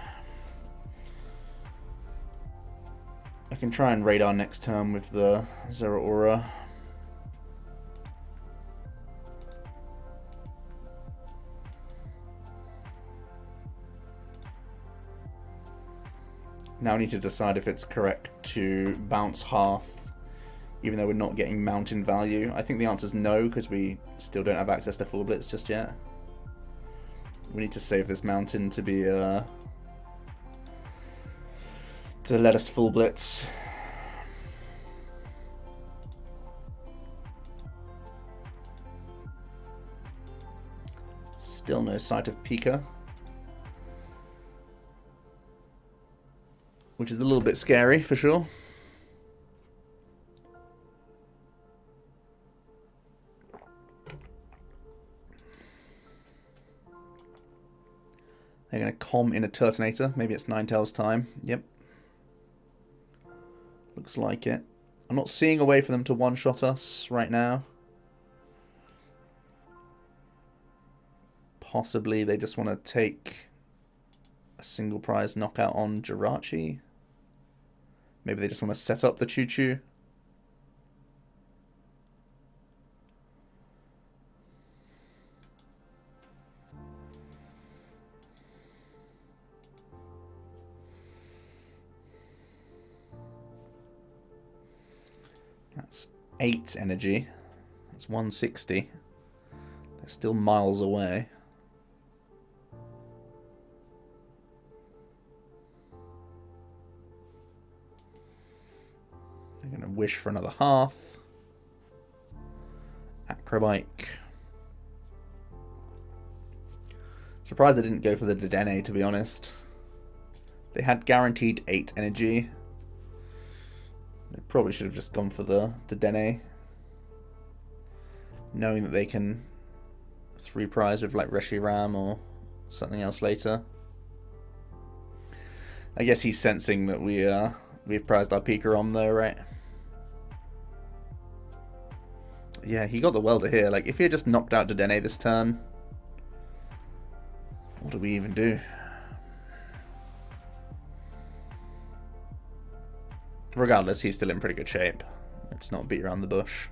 I can try and radar next turn with the Zeraora. Now I need to decide if it's correct to bounce Hearth, even though we're not getting mountain value. I think the answer is no, because we still don't have access to full Blitz just yet. We need to save this mountain to be to let us full Blitz. Still no sight of Pika, which is a little bit scary for sure. They're going to com in a Turtonator. Maybe it's Ninetales time. Yep. Looks like it. I'm not seeing a way for them to one-shot us right now. Possibly they just want to take a single prize knockout on Jirachi. Maybe they just want to set up the Choo-Choo. That's 8 energy. That's 160. They're still miles away. They're going to wish for another Hearth. Acrobike. Surprised they didn't go for the Dedenne, to be honest. They had guaranteed 8 energy. They probably should have just gone for the Dedenne, knowing that they can 3 prize with like Reshiram or something else later. I guess he's sensing that we've prized our PikaRom though, right? Yeah, he got the welder here. Like, if he had just knocked out Dedenne this turn, what do we even do? Regardless, he's still in pretty good shape. Let's not beat around the bush.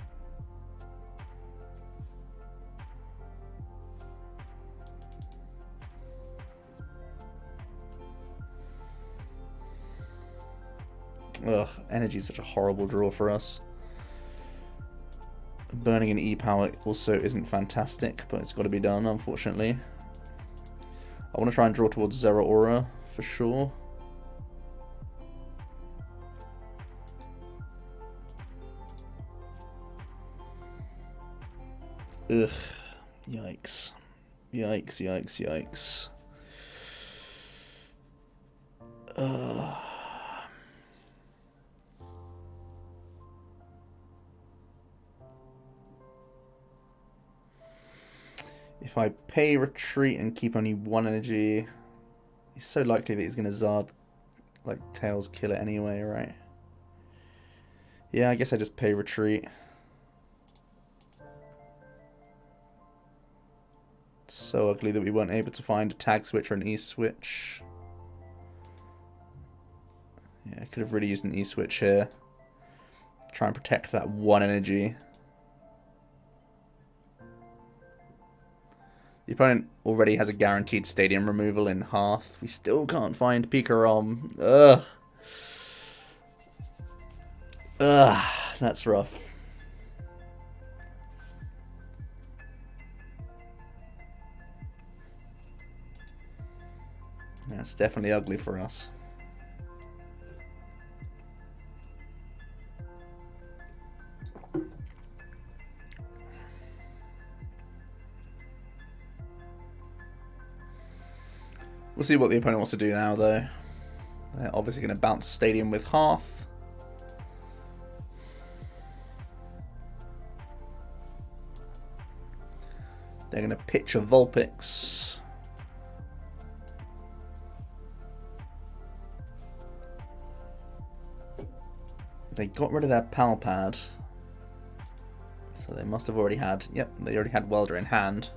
Ugh, energy is such a horrible draw for us. Burning an E-Power also isn't fantastic, but it's got to be done, unfortunately. I want to try and draw towards Zeraora for sure. Ugh. Yikes. Yikes, yikes, yikes. If I pay retreat and keep only 1 energy, it's so likely that he's going to Zard, like, Tails kill it anyway, right? Yeah, I guess I just pay retreat. It's so ugly that we weren't able to find a Tag Switch or an E-Switch. Yeah, I could have really used an E-Switch here. Try and protect that 1 energy. The opponent already has a guaranteed stadium removal in Hearth. We still can't find PikaRom. Ugh. Ugh, that's rough. That's definitely ugly for us. We'll see what the opponent wants to do now, though. They're obviously going to bounce Stadium with Hearth. They're going to pitch a Vulpix. They got rid of their Pal Pad. So they must have already had... Yep, they already had Welder in hand.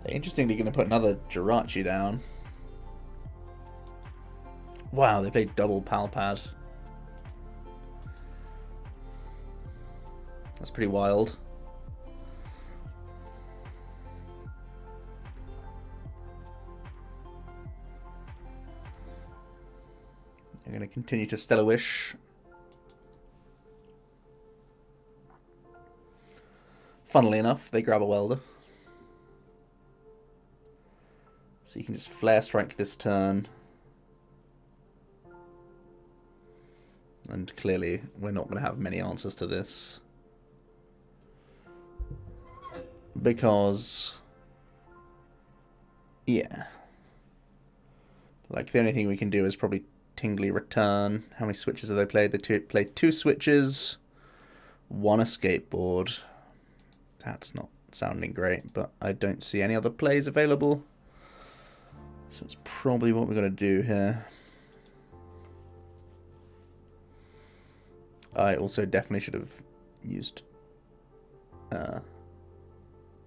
They're interestingly going to put another Jirachi down. Wow, they played double Palpad. That's pretty wild. They're going to continue to Stellar Wish. Funnily enough, they grab a Welder. So you can just Flare Strike this turn. And clearly, we're not going to have many answers to this. Because, yeah. Like, the only thing we can do is probably Tingly Return. How many switches have they played? They played 2 switches, 1 Escape Board. That's not sounding great, but I don't see any other plays available. So it's probably what we're going to do here. I also definitely should have used...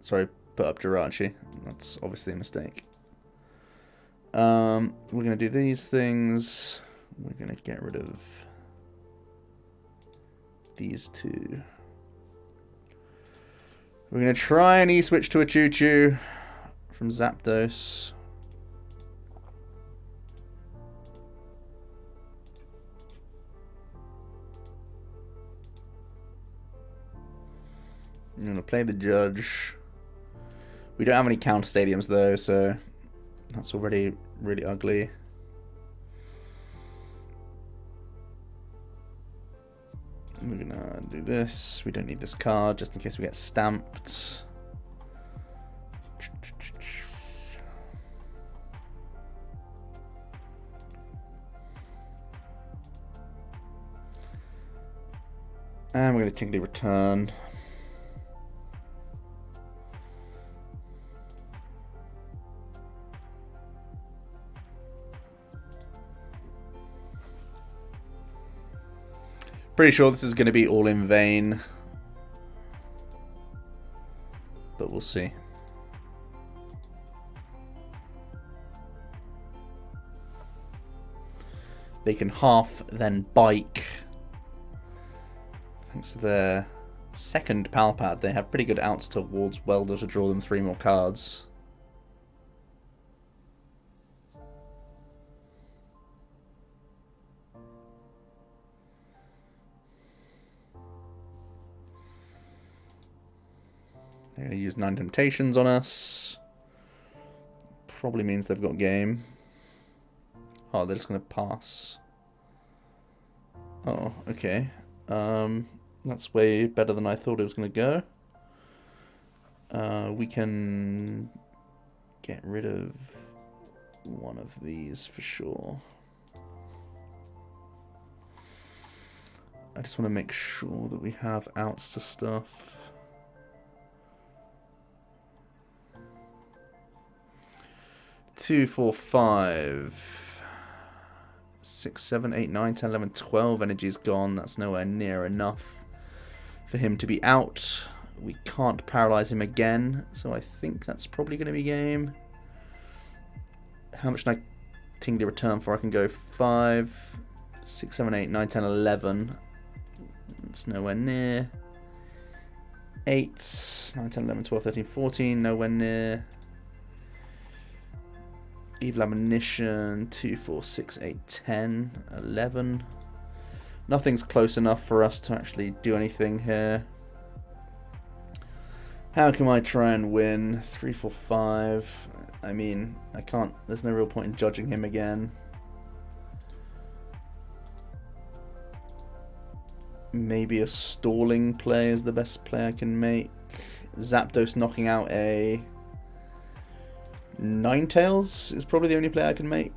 sorry, put up Jirachi. That's obviously a mistake. We're going to do these things. We're going to get rid of these 2. We're going to try and E-switch to a Choo-Choo from Zapdos. I'm going to play the Judge. We don't have any counter stadiums though, so that's already really ugly. We're gonna do this. We don't need this card just in case we get stamped. And we're gonna Tingly Return. Pretty sure this is going to be all in vain, but we'll see. They can half, then bike. Thanks to their second Palpad, they have pretty good outs towards Welder to draw them 3 more cards. They're going to use 9 Temptations on us. Probably means they've got game. Oh, they're just going to pass. Oh, okay. That's way better than I thought it was going to go. We can get rid of one of these for sure. I just want to make sure that we have outs to stuff. 2, 4, 5, 6, 7, 8, 9, 10, 11, 12. Energy's gone. That's nowhere near enough for him to be out. We can't paralyze him again, so I think that's probably going to be game. How much can I Tingly Return for? I can go 5, 6, 7, 8, 9, 10, 11. It's nowhere near. 8, 9, 10, 11, 12, 13, 14. Nowhere near. Evil Ammunition, 2, 4, 6, 8, 10, 11. Nothing's close enough for us to actually do anything here. How can I try and win? 3, 4, 5. I mean, I can't. There's no real point in judging him again. Maybe a stalling play is the best play I can make. Zapdos knocking out a Ninetales is probably the only play I can make.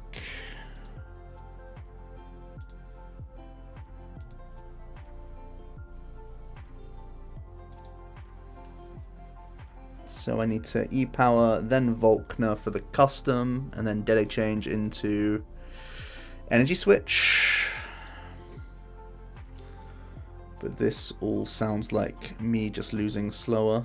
So I need to E-Power, then Volkner for the custom, and then Dedenne change into Energy Switch. But this all sounds like me just losing slower.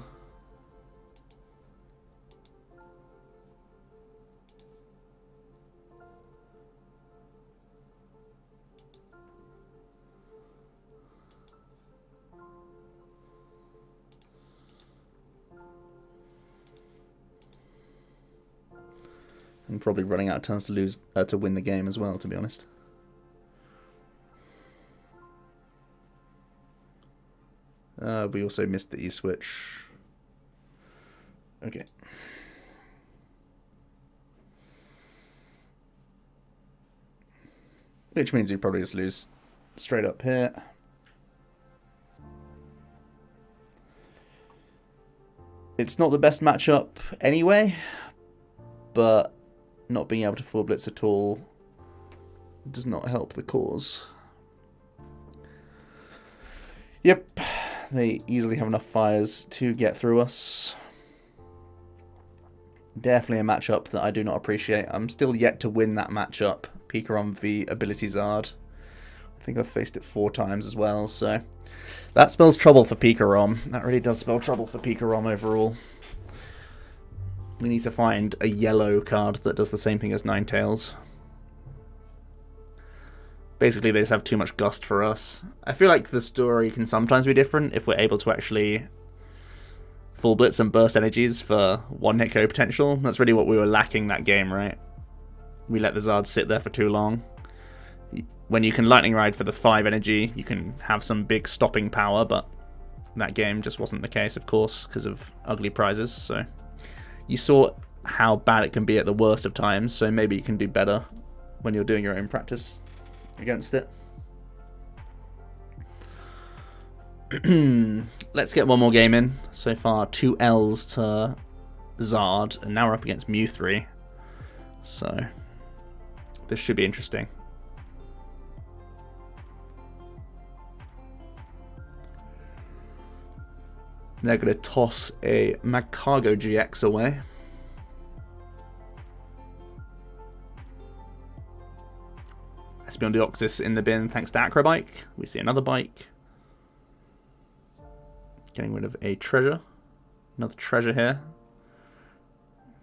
I'm probably running out of turns to lose to win the game as well, to be honest. We also missed the E-switch. Okay. Which means we probably just lose straight up here. It's not the best matchup anyway, but not being able to full blitz at all does not help the cause. Yep, they easily have enough fires to get through us. Definitely a matchup that I do not appreciate. I'm still yet to win that matchup. PikaRom v Ability Zard. I think I've faced it 4 times as well, so that spells trouble for PikaRom. That really does spell trouble for PikaRom overall. We need to find a yellow card that does the same thing as Ninetales. Basically, they just have too much gust for us. I feel like the story can sometimes be different if we're able to actually full blitz and burst energies for 1-hit KO potential. That's really what we were lacking that game, right? We let the Zard sit there for too long. When you can Lightning Ride for the 5 energy, you can have some big stopping power, but that game just wasn't the case, of course, because of ugly prizes. So you saw how bad it can be at the worst of times, so maybe you can do better when you're doing your own practice against it. Let's get one more game in. So far, 2 L's to Zard, and now we're up against Mew 3. So this should be interesting. They're going to toss a Magcargo GX away. Espeon Deoxys in the bin thanks to Acrobike. We see another bike. Getting rid of a treasure. Another treasure here.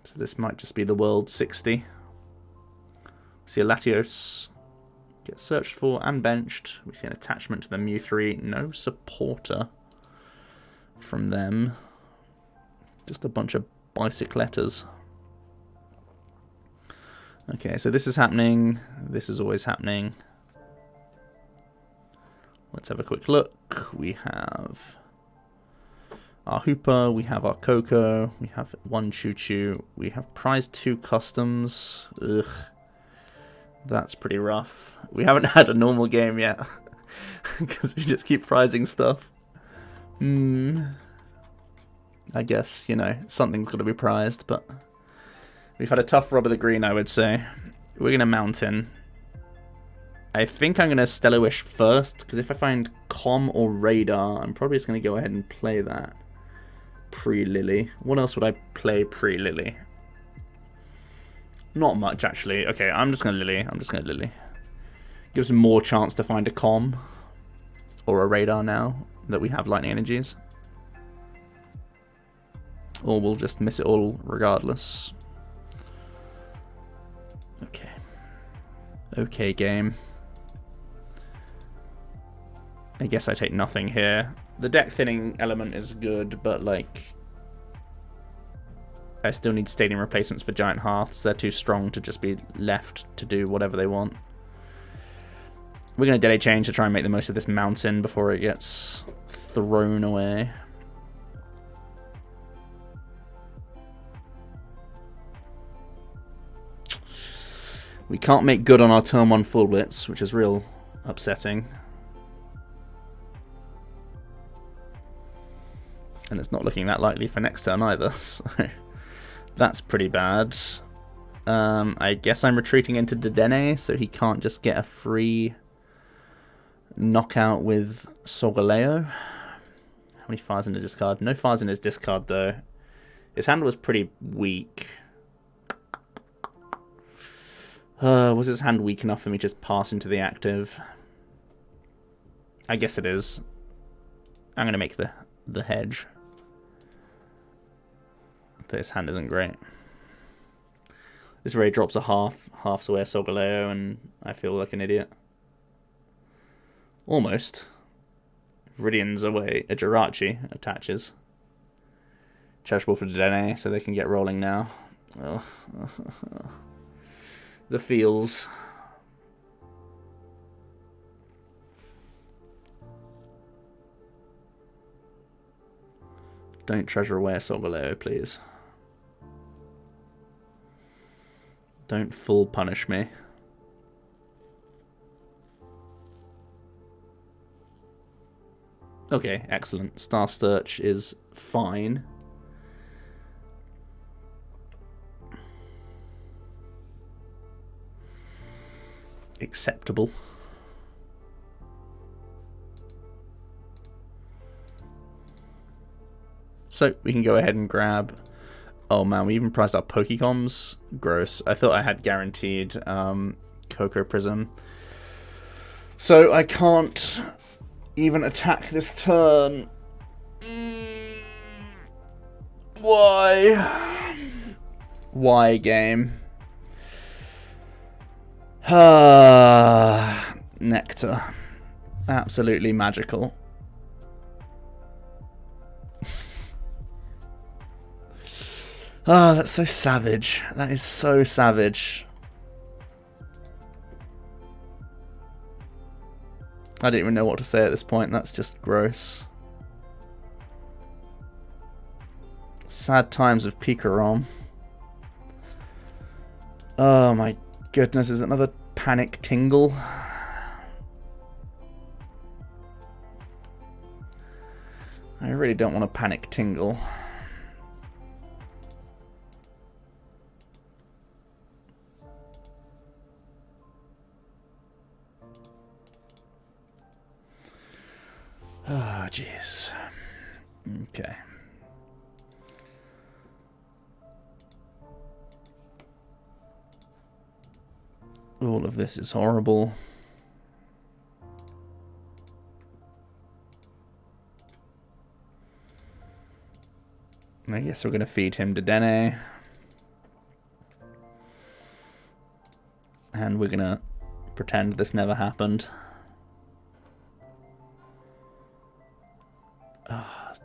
So this might just be the world 60. We see a Latios get searched for and benched. We see an attachment to the Mew 3. No supporter from them. Just a bunch of bicycletters. Okay, so this is happening. This is always happening. Let's have a quick look. We have our Hoopa, we have our Coco, we have 1 Choo-Choo, we have prize 2 customs. Ugh. That's pretty rough. We haven't had a normal game yet. Because we just keep prizing stuff. I guess, you know, something's got to be prized, but we've had a tough rub of the green, I would say. We're going to Mountain. I think I'm going to Stellar Wish first, because if I find Com or Radar, I'm probably just going to go ahead and play that pre-Lily. What else would I play pre-Lily? Not much, actually. Okay, I'm just going to Lily. Gives them more chance to find a Com or a Radar now that we have Lightning Energies. Or we'll just miss it all regardless. Okay. Okay, game. I guess I take nothing here. The deck thinning element is good, but like I still need stadium replacements for Giant Hearths. They're too strong to just be left to do whatever they want. We're going to Dedenne change to try and make the most of this Mountain before it gets thrown away. We can't make good on our turn 1 full blitz, which is real upsetting. And it's not looking that likely for next turn either, so that's pretty bad. I guess I'm retreating into Dedenne, so he can't just get a free knockout with Solgaleo. How many fires in his discard? No fires in his discard, though. His hand was pretty weak. Was his hand weak enough for me to just pass into the active? I guess it is. I'm going to make the hedge. This hand isn't great. This really drops a half's away a Solgaleo, and I feel like an idiot. Almost. Viridian's away. A Jirachi attaches. Cherish Ball for Dedenne, so they can get rolling now. Oh. The feels. Don't treasure away a Solgaleo, please. Don't full punish me. Okay, excellent. Star Search is fine. Acceptable. So we can go ahead and grab... Oh man, we even priced our Pokécoms. Gross. I thought I had guaranteed Cocoa Prism. So I can't even attack this turn. Why? Why, game? Nectar. Absolutely magical. That's so savage. That is so savage. I don't even know what to say at this point. That's just gross. Sad times of PikaRom. Oh my goodness, is it another panic tingle? I really don't want a panic tingle. Oh, jeez. Okay. All of this is horrible. I guess we're going to feed him Dedenne. And we're going to pretend this never happened.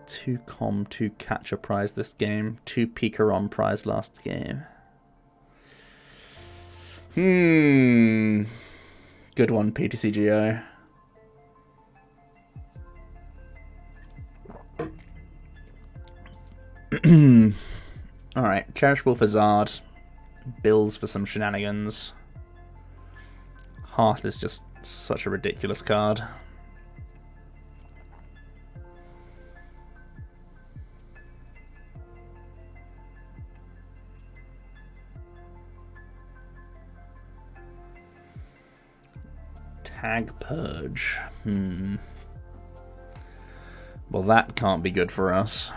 2 Com, 2 Catcher prize this game. 2 PikaRom prize last game. Good one, PTCGO. Alright, Cherishable for Zard. Bills for some shenanigans. Hearth is just such a ridiculous card. Tag Purge. Well, that can't be good for us.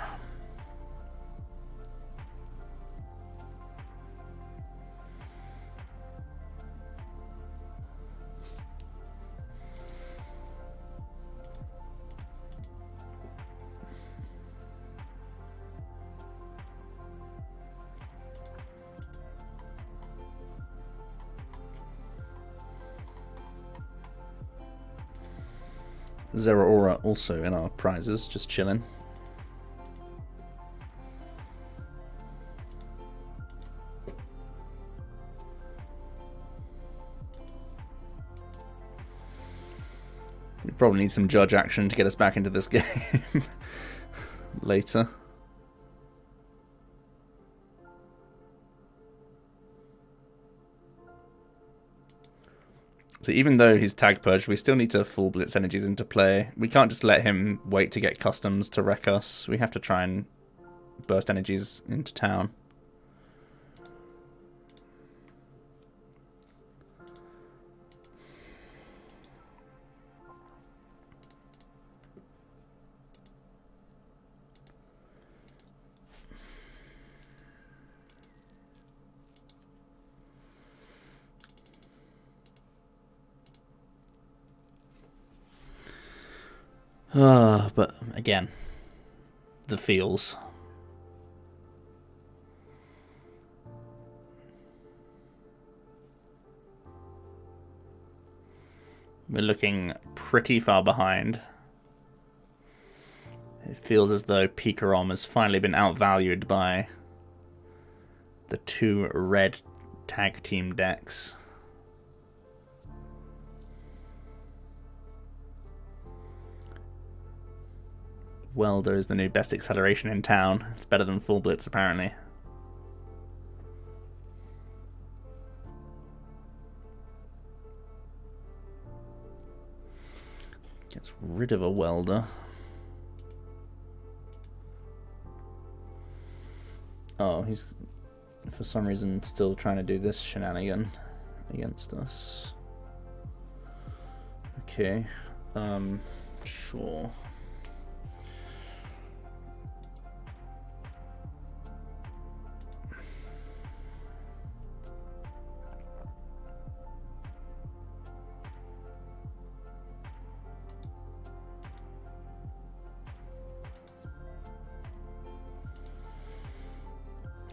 Zeraora also in our prizes, just chilling. We probably need some judge action to get us back into this game later. So even though he's tag purged, we still need to full Blitz energies into play. We can't just let him wait to get customs to wreck us. We have to try and burst energies into town. But again, the feels. We're looking pretty far behind. It feels as though PikaRom has finally been outvalued by the 2 red tag team decks. Welder is the new best acceleration in town. It's better than full Blitz, apparently. Gets rid of a Welder. Oh, he's for some reason still trying to do this shenanigan against us. Okay, sure.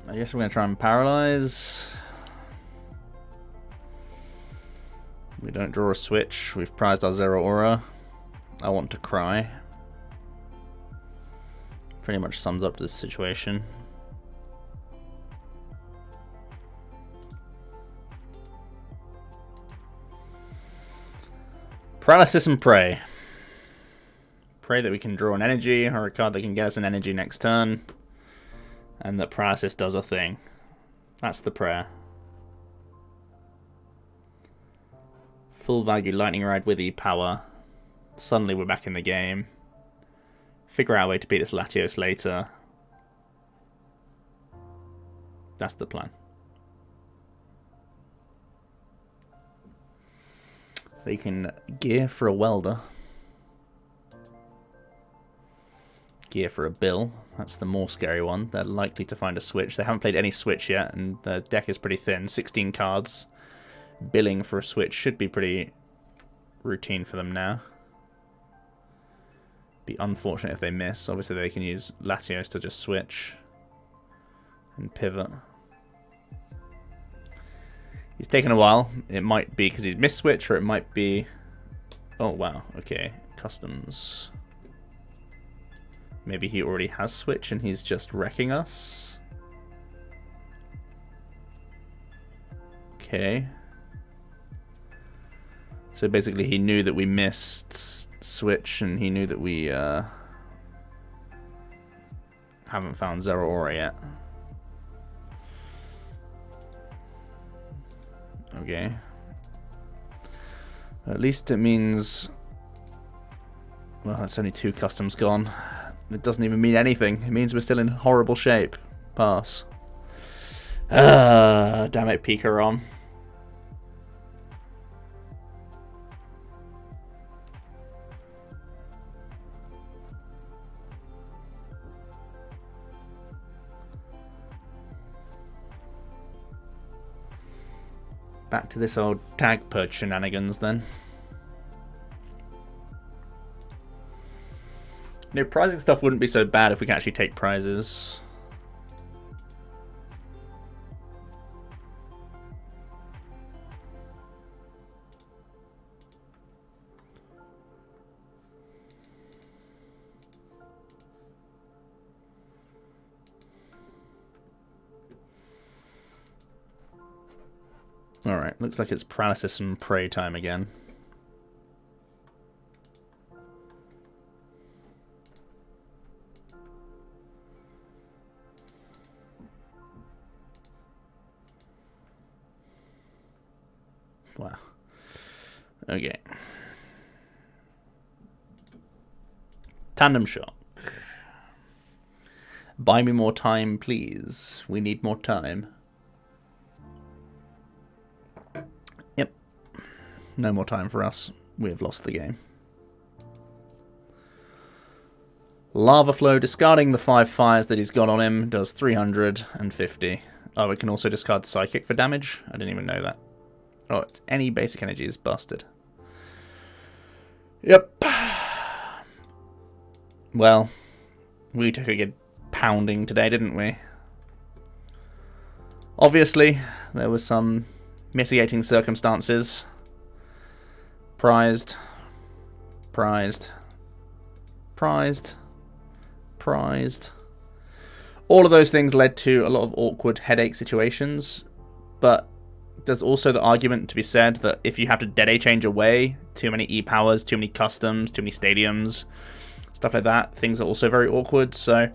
I guess we're going to try and paralyze. We don't draw a switch. We've prized our Zeraora. I want to cry. Pretty much sums up this situation. Paralysis and pray. Pray that we can draw an energy or a card that can get us an energy next turn. And that paralysis does a thing. That's the prayer. Full value lightning ride with E-power. Suddenly we're back in the game. Figure out a way to beat this Latios later. That's the plan. They can gear for a Welder. Gear for a Bill. That's the more scary one. They're likely to find a Switch. They haven't played any Switch yet, and the deck is pretty thin. 16 cards. Billing for a Switch should be pretty routine for them now. Be unfortunate if they miss. Obviously they can use Latios to just switch and pivot. He's taken a while. It might be because he's missed switch, or it might be... Oh wow, okay. Customs. Maybe he already has switch and he's just wrecking us. Okay. So basically he knew that we missed switch and he knew that we haven't found Zeraora yet. Okay. At least it means... Well, that's only 2 customs gone. It doesn't even mean anything. It means we're still in horrible shape. Pass. Damn it, PikaRom. Back to this old tag purge shenanigans then. No, prizing stuff wouldn't be so bad if we could actually take prizes. Alright, looks like it's paralysis and prey time again. Wow. Okay. Tandem Shock. Buy me more time, please. We need more time. Yep. No more time for us. We have lost the game. Lava Flow, discarding the 5 fires that he's got on him, does 350. Oh, it can also discard Psychic for damage? I didn't even know that. Oh, it's any basic energy is busted. Yep. Well, we took a good pounding today, didn't we? Obviously, there was some mitigating circumstances. Prized. Prized. Prized. Prized. All of those things led to a lot of awkward headache situations, but there's also the argument to be said that if you have to Dede change away, too many E-powers, too many customs, too many stadiums, stuff like that, things are also very awkward. So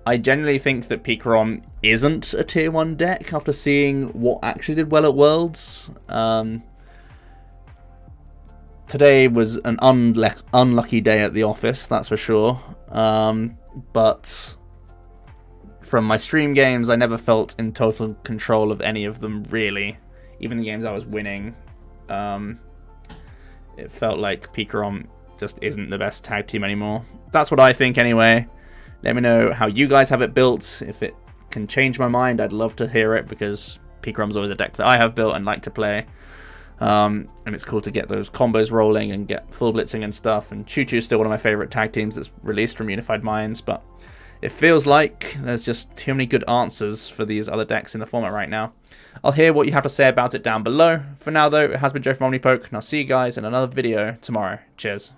I genuinely think that PikaRom isn't a tier 1 deck after seeing what actually did well at Worlds. Today was an unlucky day at the office, that's for sure. But from my stream games, I never felt in total control of any of them, really. Even the games I was winning, it felt like PikaRom just isn't the best tag team anymore. That's what I think anyway. Let me know how you guys have it built. If it can change my mind, I'd love to hear it, because PikaRom's always a deck that I have built and like to play. And it's cool to get those combos rolling and get full blitzing and stuff. And Choo Choo's still one of my favorite tag teams that's released from Unified Minds, but it feels like there's just too many good answers for these other decks in the format right now. I'll hear what you have to say about it down below. For now, though, it has been Joe from OmniPoke, and I'll see you guys in another video tomorrow. Cheers.